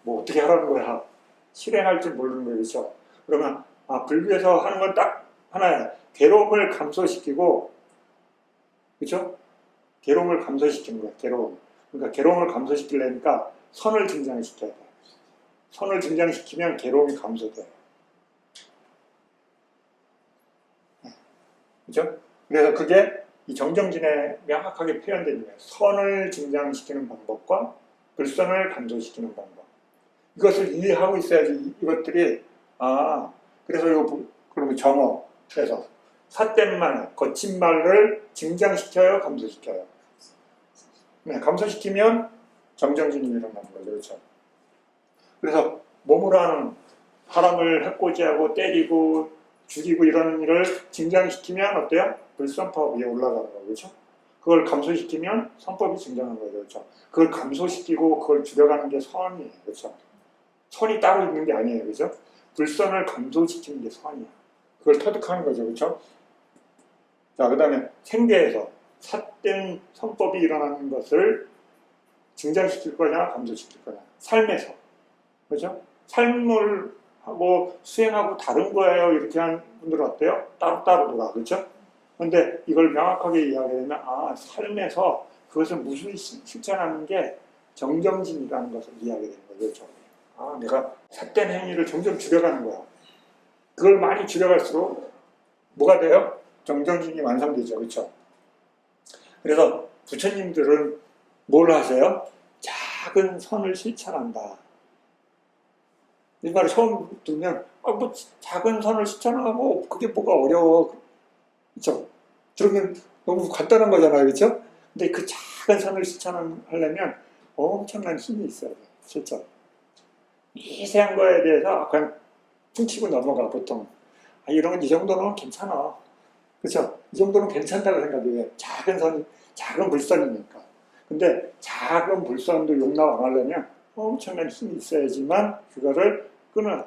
뭐 어떻게 하라는 거야? 실행할 줄 모르는 거예요. 그렇죠? 그러면 불교에서 하는 건 딱 하나야. 괴로움을 감소시키고, 그렇죠? 괴로움을 감소시키는 거야. 그러니까 괴로움을 감소시키려니까 선을 증장시켜야 돼. 선을 증장시키면 괴로움이 감소돼요. 그렇죠? 그래서 그게 이 정정진에 명확하게 표현된 거예요. 선을 증장시키는 방법과 불선을 감소시키는 방법. 이것을 이해하고 있어야지 이것들이 그래서 이거 그러면 정어 그래서 삿된 말, 거친 말을 증장시켜요, 감소시켜요. 네, 감소시키면 정정진이 일어나는 거죠, 그렇죠? 그래서 몸으로 하는 사람을 해코지하고 때리고 죽이고 이런 일을 증장시키면 어때요? 불선법 위에 올라가는 거죠, 그렇죠? 그걸 감소시키면 선법이 증장하는 거죠, 그렇죠? 그걸 감소시키고 그걸 줄여가는 게 선이에요, 그렇죠? 선이 따로 있는 게 아니에요, 그렇죠? 불선을 감소시키는 게 선이야. 그걸 터득하는 거죠, 그렇죠? 자, 그 다음에 생계에서 삿된 선법이 일어나는 것을 증장시킬 거냐, 감소시킬 거냐. 삶에서, 그렇죠? 삶을 하고 수행하고 다른 거예요. 이렇게 하는 분들은 어때요? 따로따로 놀아, 그렇죠? 근데 이걸 명확하게 이야기하게 되면 삶에서 그것을 무슨 실천하는 게 정정진이라는 것을 이야기하게 되는 거죠, 그렇죠? 내가 삿된 행위를 점점 줄여가는 거야. 그걸 많이 줄여갈수록 뭐가 돼요? 정정진이 완성되죠, 그렇죠? 그래서 부처님들은 뭘 하세요? 작은 선을 실천한다. 이 말을 처음 듣면 뭐 작은 선을 실천하고 그게 뭐가 어려워, 그렇죠? 들으면 너무 간단한 거잖아요, 그렇죠? 근데 그 작은 선을 실천하려면 엄청난 힘이 있어야 돼요, 실전. 미세한 거에 대해서 그냥 퉁치고 넘어가 보통. 이런 건 이 정도는 괜찮아, 그렇죠? 이 정도는 괜찮다고 생각해요. 작은 불선이니까. 근데 작은 불선도 용납하려면 엄청난 힘이 있어야지만 그거를 끊어요.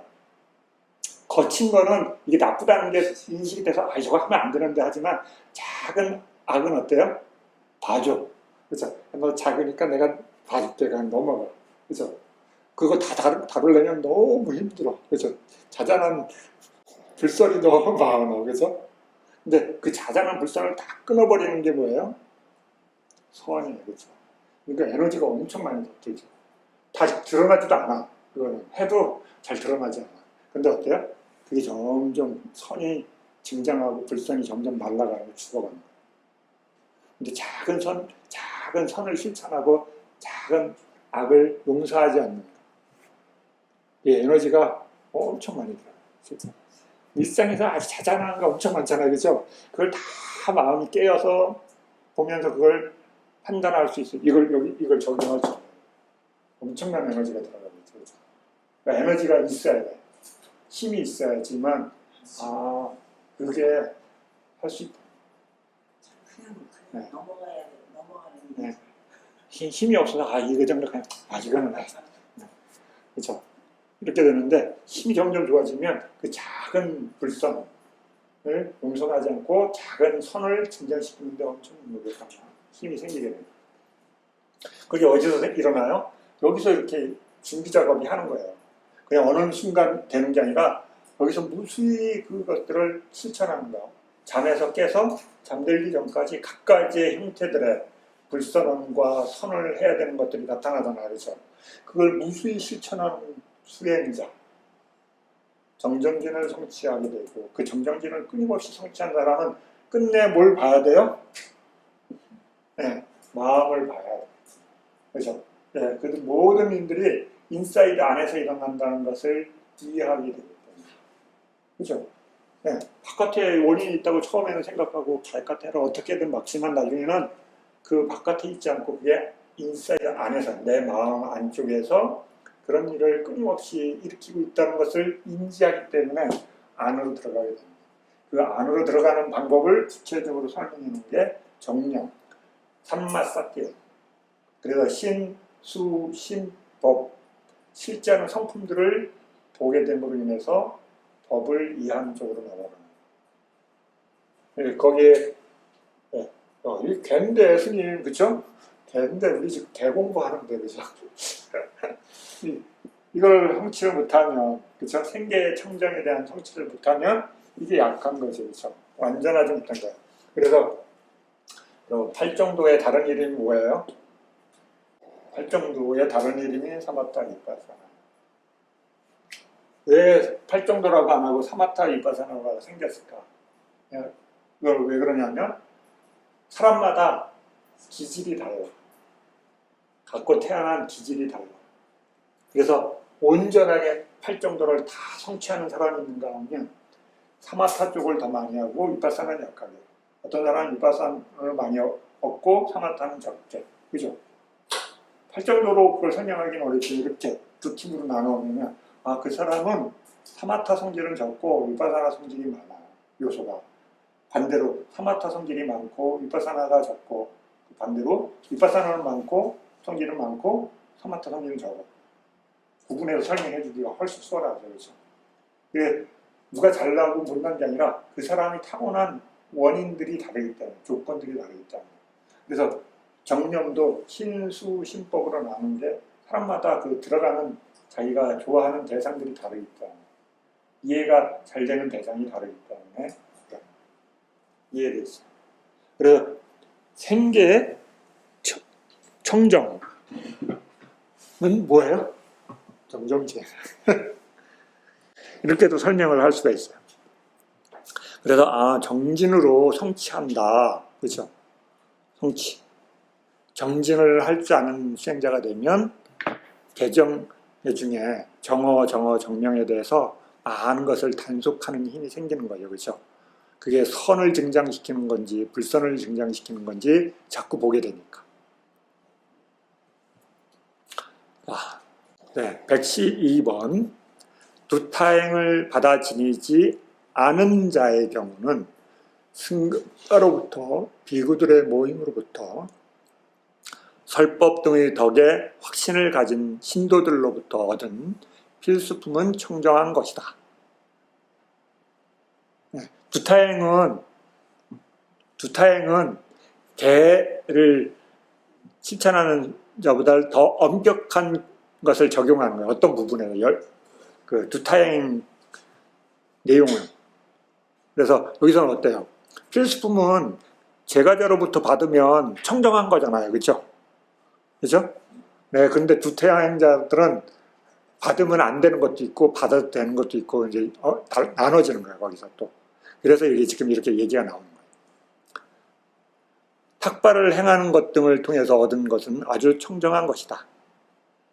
거친 거는 이게 나쁘다는 게 인식이 돼서 저거 하면 안 되는데 하지만 작은 악은 어때요? 봐줘. 그렇죠? 너 작으니까 내가 봐줄게. 그냥 넘어가. 그렇죠? 그거 다 다루려면 너무 힘들어. 그렇죠? 자잘한 불선이 너무 많아, 그죠? 근데 그 자잘한 불선을 다 끊어버리는 게 뭐예요? 선이에요, 그죠? 그러니까 에너지가 엄청 많이 들죠. 다 드러나지도 않아. 그거는 해도 잘 드러나지 않아. 근데 어때요? 그게 점점 선이 증장하고 불선이 점점 말라가고 죽어가는 거예요. 근데 작은 선을 실천하고 작은 악을 용서하지 않는 거예요. 이 에너지가 엄청 많이 들어요. 실제. 일상에서 아주 자잘한 거 엄청 많잖아요, 그죠? 그걸 다 마음이 깨어서 보면서 그걸 판단할 수 있어요. 이걸 적용할 수 있어요. 엄청난 에너지가 들어가죠. 그러니까 에너지가 있어야 돼. 힘이 있어야지만, 그게 할 수 있다. 그냥 네. 넘어가야 돼. 넘어가는 네. 힘이 없어서, 이거 정도 그냥, 이거는 안 해. 그렇죠. 이렇게 되는데, 힘이 점점 좋아지면 그 작은 불선을 용서하지 않고 작은 선을 진전시키는데 엄청 노력하면 힘이 생기게 됩니다. 그게 어디서 일어나요? 여기서 이렇게 준비 작업이 하는 거예요. 그냥 어느 순간 되는 게 아니라 여기서 무수히 그것들을 실천하는 거예요. 잠에서 깨서 잠들기 전까지 각가지의 형태들의 불선언과 선을 해야 되는 것들이 나타나잖아요. 그렇죠? 그걸 무수히 실천하는 수행자, 정정진을 성취하게 되고, 그 정정진을 끊임없이 성취한 사람은 끝내 뭘 봐야 돼요? 네, 마음을 봐야 돼요. 그렇죠? 네, 그 모든 일들이 인사이드 안에서 일어난다는 것을 이해하게 되기 때문에. 그렇죠? 네, 바깥에 원인이 있다고 처음에는 생각하고 바깥에를 어떻게든 막지만 나중에는 그 바깥에 있지 않고 그게 인사이드 안에서 내 마음 안쪽에서 그런 일을 끊임없이 일으키고 있다는 것을 인지하기 때문에 안으로 들어가게 됩니다. 그 안으로 들어가는 방법을 구체적으로 설명해 놓은 게 정령, 삼마사띠. 그래서 신, 수, 신, 법, 실제하는 성품들을 보게 됨으로 인해서 법을 이해하는 쪽으로 넘어가는 거예요. 거기에 이 개인데 스님, 그쵸? 개인데 우리 지금 개공부하는데, 그죠? 이걸 성취를 못하면, 그쵸? 생계 청정에 대한 성취를 못하면 이게 약한 거죠, 그쵸? 완전하지 못한 거예요. 그래서 팔정도의 다른 이름이 뭐예요? 팔정도의 다른 이름이 사마타 이빠사나. 왜 팔정도라고 안 하고 사마타 이빠사나가 생겼을까? 이걸 왜 그러냐면 사람마다 기질이 달라. 갖고 태어난 기질이 달라. 그래서 온전하게 팔정도를 다 성취하는 사람이 있는가 하면 사마타 쪽을 더 많이 하고 이빠사나는 약하게. 어떤 사람은 이빠사나를 많이 얻고 사마타는 적게. 그죠? 팔정도로 그걸 설명하기는 어렵지. 이렇게 두 팀으로 나누면 그 사람은 사마타 성질은 적고 위파사나 성질이 많아. 요소가. 반대로 사마타 성질이 많고 위파사나가 적고 반대로 위파사나는 많고 성질은 많고 사마타 성질은 적어. 구분해서 설명해 주기가 훨씬 수월하죠. 그렇죠? 그게 누가 잘나고 못난 게 아니라 그 사람이 타고난 원인들이 다르기 때문에 조건들이 다르기 때문에. 그래서 정념도 신수, 신법으로 나눈 게 사람마다 그 들어가는 자기가 좋아하는 대상들이 다르기 때문에 이해가 잘 되는 대상이 다르기 때문에 이해되어 있어요. 그래서 생계의 청정은 뭐예요? 정정제. 이렇게도 설명을 할 수가 있어요. 그래서 정진으로 성취한다. 그렇죠? 성취. 정진을 할 줄 아는 수행자가 되면 개정 중에 정명에 대해서 아는 것을 단속하는 힘이 생기는 거예요. 그렇죠? 그게 선을 증장시키는 건지 불선을 증장시키는 건지 자꾸 보게 되니까. 네, 112번. 두타행을 받아 지니지 않은 자의 경우는 승가로부터 비구들의 모임으로부터 설법 등의 덕에 확신을 가진 신도들로부터 얻은 필수품은 청정한 것이다. 두타행은 개를 실천하는 자보다 더 엄격한 것을 적용하는 거예요. 어떤 부분에는 그 두타행 내용을 그래서 여기서는 어때요? 필수품은 제가자로부터 받으면 청정한 거잖아요. 그렇죠? 그렇죠? 네, 그런데 두태행자들은 받으면 안 되는 것도 있고 받아도 되는 것도 있고 이제 나눠지는 거예요. 거기서 또. 그래서 이게 지금 이렇게 얘기가 나오는 거예요. 탁발을 행하는 것 등을 통해서 얻은 것은 아주 청정한 것이다.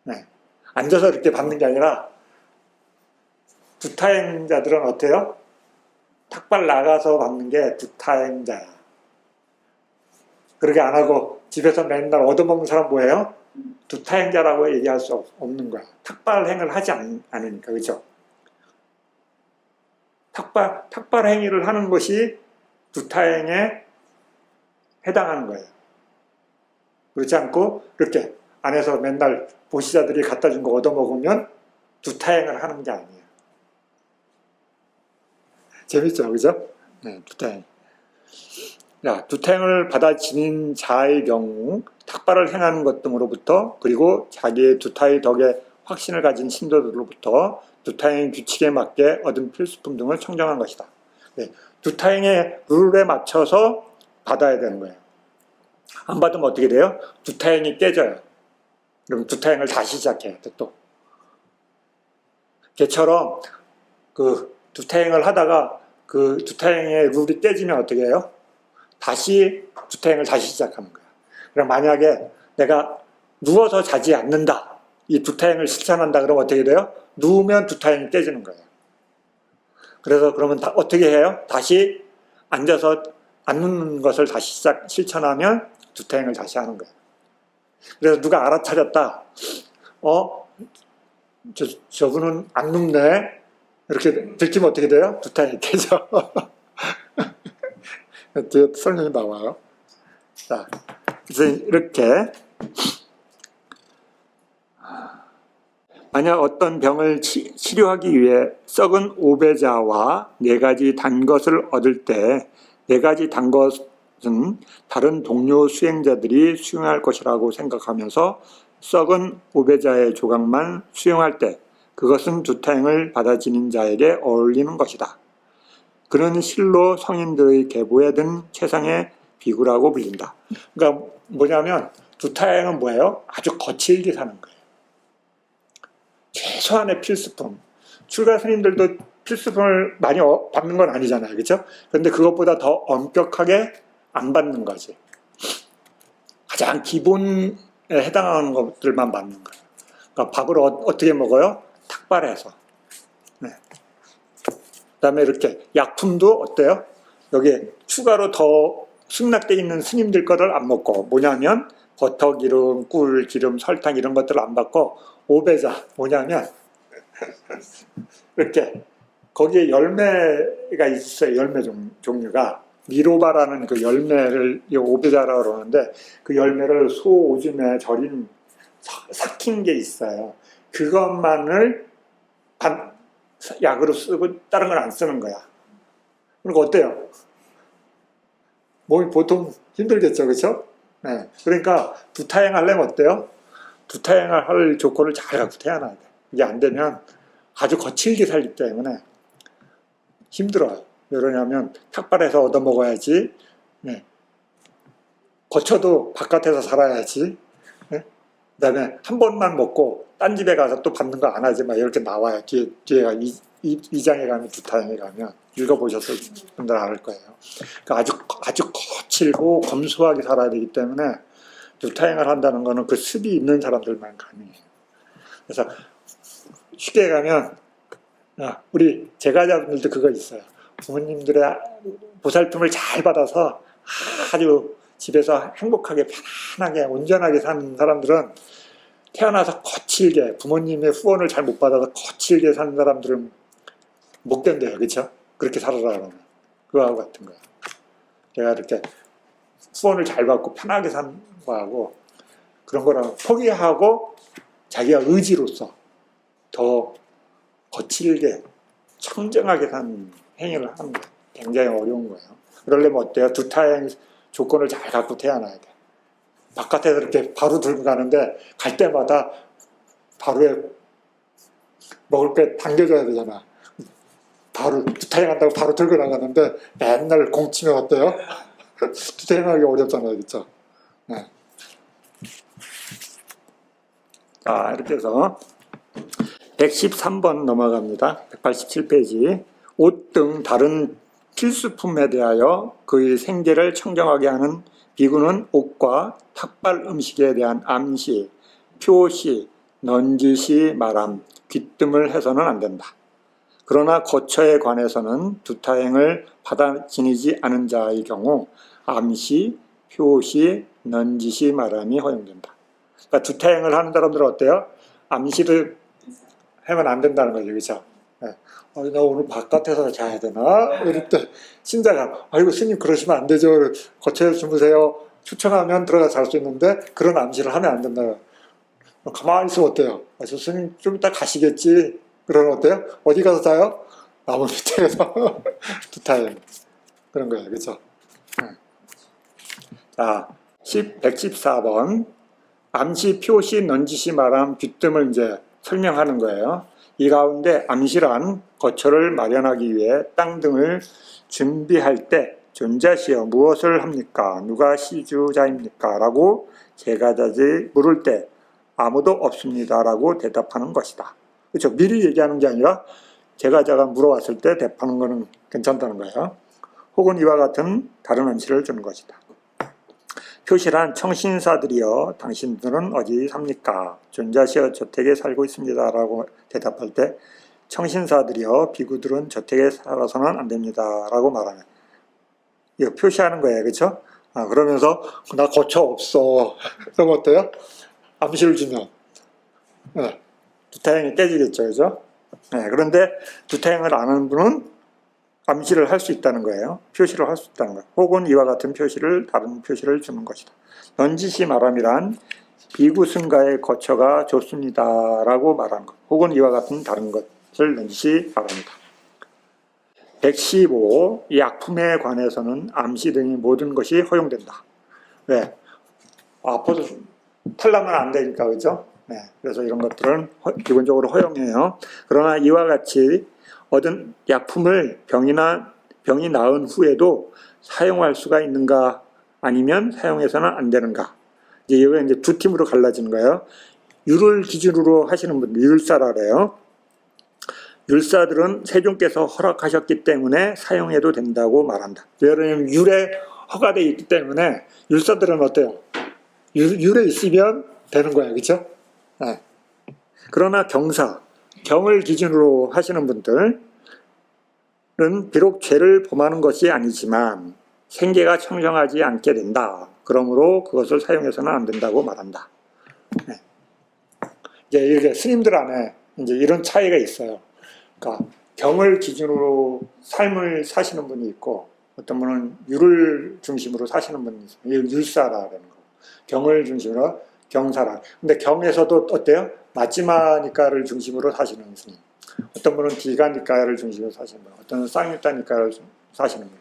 네. 앉아서 이렇게 받는 게 아니라 두타행자들은 어때요? 탁발 나가서 받는 게 두타행자야. 그렇게 안 하고 집에서 맨날 얻어먹는 사람 뭐예요? 두타행자라고 얘기할 수 없는 거야. 탁발행을 하지 않으니까. 그렇죠? 탁발 행위를 하는 것이 두타행에 해당하는 거예요. 그렇지 않고 이렇게 안에서 맨날 보시자들이 갖다 준 거 얻어먹으면 두타행을 하는 게 아니에요. 재밌죠? 그죠? 네, 두타행. 야, 두타행을 받아 지닌 자의 경우 탁발을 행하는 것 등으로부터 그리고 자기의 두타의 덕에 확신을 가진 신도들로부터 두타행의 규칙에 맞게 얻은 필수품 등을 청정한 것이다. 네, 두타행의 룰에 맞춰서 받아야 되는 거예요. 안 받으면 어떻게 돼요? 두타행이 깨져요. 그럼 두타행을 다시 시작해야 돼, 또. 걔처럼 그 두타행을 하다가 그 두타행의 룰이 깨지면 어떻게 해요? 다시 두타행을 다시 시작하는 거야. 그럼 만약에 내가 누워서 자지 않는다. 이 두타행을 실천한다. 그러면 어떻게 돼요? 누우면 두타행이 깨지는 거예요. 그래서 그러면 어떻게 해요? 다시 앉아서 안 눕는 것을 다시 실천하면 두타행을 다시 하는 거예요. 그래서 누가 알아차렸다. 저분은 안 눕네. 이렇게 들키면 어떻게 돼요? 두타행이 깨져. 뒤에 설명이 나와요. 자, 그래서 이렇게 만약 어떤 병을 치료하기 위해 썩은 오배자와 4가지 단 것을 얻을 때 4가지 단 것은 다른 동료 수행자들이 수용할 것이라고 생각하면서 썩은 오배자의 조각만 수용할 때 그것은 두타행을 받아 지닌 자에게 어울리는 것이다. 그는 실로 성인들의 계보에 든 최상의 비구라고 불린다. 그러니까 뭐냐면 두타행은 뭐예요? 아주 거칠게 사는 거예요. 최소한의 필수품. 출가 스님들도 필수품을 많이 받는 건 아니잖아요. 그렇죠? 그런데 그것보다 더 엄격하게 안 받는 거지. 가장 기본에 해당하는 것들만 받는 거예요. 그러니까 밥을 어떻게 먹어요? 탁발해서. 네. 그다음에 이렇게 약품도 어때요? 여기에 추가로 더 승낙되어 있는 스님들 거를 안 먹고 뭐냐면 버터 기름, 꿀 기름, 설탕 이런 것들을 안 받고 오배자 뭐냐면 이렇게 거기에 열매가 있어요. 열매 종류가 미로바라는 그 열매를 오배자라고 그러는데 그 열매를 소 오줌에 절인 삭힌 게 있어요. 그것만을 약으로 쓰고 다른 건 안 쓰는 거야. 그러니까 어때요? 몸이 보통 힘들겠죠, 그렇죠? 네. 그러니까 두타행 하려면 어때요? 두타행을 할 조건을 잘 갖고 태어나야 돼. 이게 안 되면 아주 거칠게 살기 때문에 힘들어요. 왜 그러냐면 탁발해서 얻어먹어야지. 네. 거쳐도 바깥에서 살아야지. 네. 그 다음에 한 번만 먹고 딴 집에 가서 또 받는 거 안 하지 막 이렇게 나와요. 뒤에가 2장에 가면 두타행에 가면 읽어보셨을 분들 알 거예요. 그러니까 아주 거칠고 검소하게 살아야 되기 때문에 두타행을 한다는 거는 그 습이 있는 사람들만 가능해요. 그래서 쉽게 가면 우리 제가자분들도 그거 있어요. 부모님들의 보살핌을 잘 받아서 아주 집에서 행복하게 편안하게 온전하게 사는 사람들은 태어나서 거칠게 부모님의 후원을 잘 못 받아서 거칠게 사는 사람들은 못 견뎌요. 그렇죠? 그렇게 살아라 그러면 그거하고 같은 거예요. 제가 이렇게 후원을 잘 받고 편하게 사는 거하고 그런 거랑 포기하고 자기가 의지로서 더 거칠게 청정하게 사는 행위를 하는 거예요. 굉장히 어려운 거예요. 그러려면 어때요? 두타행 조건을 잘 갖고 태어나야 돼. 바깥에서 이렇게 바로 들고 가는데 갈 때마다 바로에 먹을 게 당겨져야 되잖아. 바로 두타행 한다고 바로 들고 나가는데 맨날 공치면 어때요? 두타행하기 어렵잖아요, 그렇죠? 네. 자, 이렇게 해서 113번 넘어갑니다. 187페이지. 옷 등 다른 필수품에 대하여 그의 생계를 청정하게 하는 비구는 옷과 탁발 음식에 대한 암시, 표시, 넌지시, 말함, 귀뜸을 해서는 안 된다. 그러나 거처에 관해서는 두타행을 받아 지니지 않은 자의 경우 암시, 표시, 넌지시, 말함이 허용된다. 그러니까 두타행을 하는 사람들은 어때요? 암시를 하면 안 된다는 거죠, 그렇죠? 네. 나 오늘 바깥에서 자야 되나? 이럴 때 신자가 아이고 스님 그러시면 안 되죠. 거처에서 주무세요. 추천하면 들어가 잘 수 있는데 그런 암시를 하면 안 된다. 가만히 있으면 어때요? 저 스님 좀 이따 가시겠지. 그러면 어때요? 어디 가서 자요? 나무 밑에서 두타행 그런 거예요, 그렇죠? 자, 114번 암시, 표시, 넌지시, 말함, 귀뜸을 이제 설명하는 거예요. 이 가운데 암시란 거처를 마련하기 위해 땅 등을 준비할 때 존자시여 무엇을 합니까? 누가 시주자입니까? 라고 제가자지 물을 때 아무도 없습니다. 라고 대답하는 것이다. 그렇죠? 미리 얘기하는 게 아니라 제가자가 물어왔을 때 대답하는 것은 괜찮다는 거예요. 혹은 이와 같은 다른 암시를 주는 것이다. 표시란 청신사들이여 당신들은 어디 삽니까? 존자시여 저택에 살고 있습니다. 라고 대답할 때 청신사들이여 비구들은 저택에 살아서는 안 됩니다. 라고 말하면 이거 표시하는 거예요. 그렇죠? 그러면서 나 거처 없어. 그럼 어때요? 암시를 주면 네, 두타행이 깨지겠죠. 그죠? 네, 그런데 두타행을 안 하는 분은 암시를 할 수 있다는 거예요. 표시를 할 수 있다는 거예요. 혹은 이와 같은 표시를 다른 표시를 주는 것이다. 넌지시 말함이란 비구승가의 거처가 좋습니다. 라고 말하는 것. 혹은 이와 같은 다른 것을 넌지시 말합니다. 115. 약품에 관해서는 암시 등의 모든 것이 허용된다. 왜? 아파서 탈나면 안 되니까, 그죠? 네. 그래서 이런 것들은 기본적으로 허용해요. 그러나 이와 같이 얻은 약품을 병이 나은 후에도 사용할 수가 있는가 아니면 사용해서는 안 되는가. 이거 이제 두 팀으로 갈라지는 거예요. 율을 기준으로 하시는 분들, 율사라 그래요. 율사들은 세종께서 허락하셨기 때문에 사용해도 된다고 말한다. 왜냐하면 율에 허가되어 있기 때문에 율사들은 어때요? 율에 있으면 되는 거예요. 그렇죠? 네. 그러나 경을 기준으로 하시는 분들은 비록 죄를 범하는 것이 아니지만 생계가 청정하지 않게 된다. 그러므로 그것을 사용해서는 안 된다고 말한다. 네. 이제 이렇게 스님들 안에 이제 이런 차이가 있어요. 그러니까 경을 기준으로 삶을 사시는 분이 있고 어떤 분은 율을 중심으로 사시는 분이 있어요. 율사라는 거. 경을 중심으로 경사라. 근데 경에서도 어때요? 마지마니까를 중심으로 사시는 스님. 어떤 분은 디가니까를 중심으로 사시는 분, 어떤 분은 쌍유다니까를 사시는 분.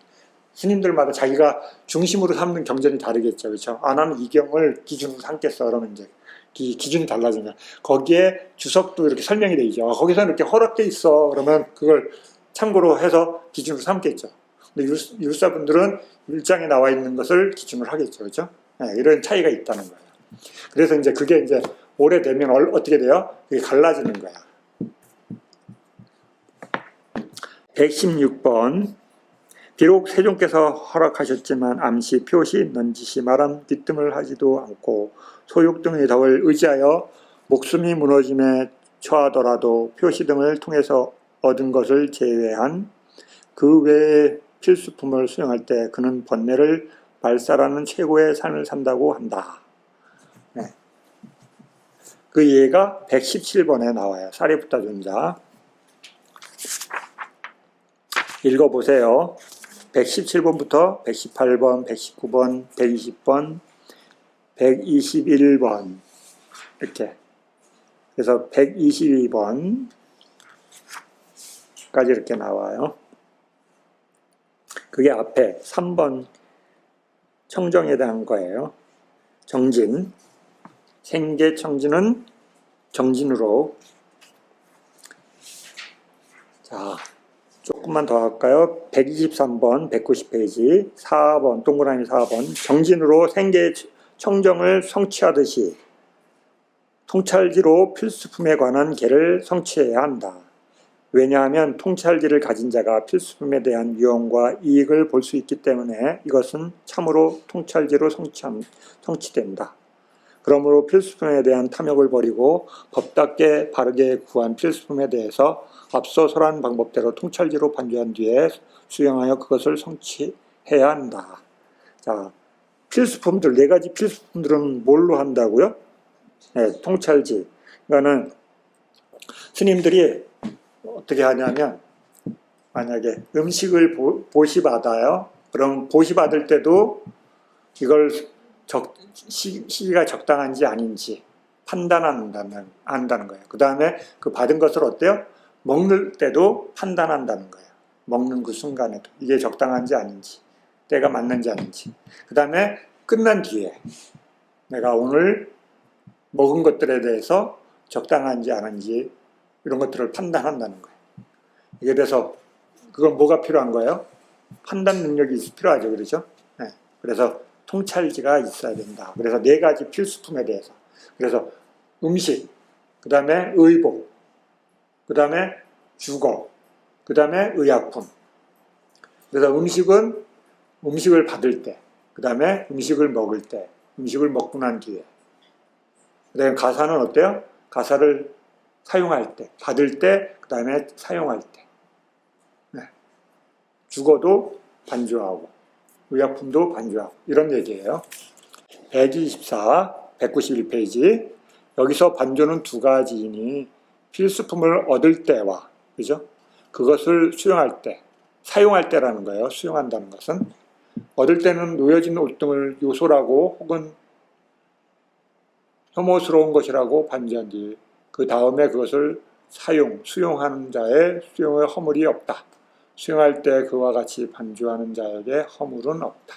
스님들마다 자기가 중심으로 삼는 경전이 다르겠죠. 그렇죠? 나는 이 경을 기준으로 삼겠어. 그러면 이제 기준이 달라지면 거기에 주석도 이렇게 설명이 돼 있죠. 거기서는 이렇게 허락돼 있어. 그러면 그걸 참고로 해서 기준으로 삼겠죠. 근데 율사분들은 율장에 나와 있는 것을 기준으로 하겠죠. 그렇죠? 네, 이런 차이가 있다는 거예요. 그래서 이제 그게 이제 오래되면 어떻게 돼요? 그게 갈라지는 거야. 116번. 비록 세종께서 허락하셨지만 암시, 표시, 넌지시, 말함, 귀뜸을 하지도 않고 소욕 등의 덕을 의지하여 목숨이 무너짐에 처하더라도 표시 등을 통해서 얻은 것을 제외한 그 외의 필수품을 수행할 때 그는 번뇌를 발살하는 최고의 삶을 산다고 한다. 네. 그 예가 117번에 나와요. 사리푸타 존자. 읽어보세요. 117번부터 118번, 119번, 120번, 121번 이렇게. 그래서 122번까지 이렇게 나와요. 그게 앞에 3번 청정에 대한 거예요. 정진. 생계청진은 정진으로. 자, 조금만 더 할까요? 123번, 190페이지, 4번, 동그라미 4번. 정진으로 생계 청정을 성취하듯이 통찰지로 필수품에 관한 계를 성취해야 한다. 왜냐하면 통찰지를 가진 자가 필수품에 대한 유형과 이익을 볼 수 있기 때문에 이것은 참으로 통찰지로 성취된다. 그러므로 필수품에 대한 탐욕을 버리고 법답게 바르게 구한 필수품에 대해서 앞서 설한 방법대로 통찰지로 반주한 뒤에 수용하여 그것을 성취해야 한다. 자, 필수품들, 4가지 필수품들은 뭘로 한다고요? 네, 통찰지. 이거는 스님들이 어떻게 하냐면, 만약에 음식을 보시 받아요. 그럼 보시 받을 때도 이걸 시기가 적당한지 아닌지 판단한다는 거예요. 그 다음에 그 받은 것을 어때요? 먹는 때도 판단한다는 거예요. 먹는 그 순간에도 이게 적당한지 아닌지, 때가 맞는지 아닌지. 그 다음에 끝난 뒤에 내가 오늘 먹은 것들에 대해서 적당한지 아닌지 이런 것들을 판단한다는 거예요. 이게 돼서 그건 뭐가 필요한 거예요? 판단 능력이 필요하죠. 그렇죠? 네. 그래서 통찰지가 있어야 된다. 그래서 4가지 필수품에 대해서. 그래서 음식, 그 다음에 의복, 그 다음에 주거, 그 다음에 의약품. 그래서 음식은 음식을 받을 때, 그 다음에 음식을 먹을 때, 음식을 먹고 난 뒤에. 그 다음에 가사는 어때요? 가사를 사용할 때, 받을 때, 그 다음에 사용할 때. 네. 주거도 반주하고, 의약품도 반주하고, 이런 얘기예요. 124, 191페이지. 여기서 반주는 2가지이니, 필수품을 얻을 때와, 그죠? 그것을 수용할 때, 사용할 때라는 거예요. 수용한다는 것은. 얻을 때는 놓여진 옷 등을 요소라고 혹은 혐오스러운 것이라고 반주한 뒤, 그 다음에 그것을 수용하는 자의 수용의 허물이 없다. 수용할 때 그와 같이 반주하는 자에게 허물은 없다.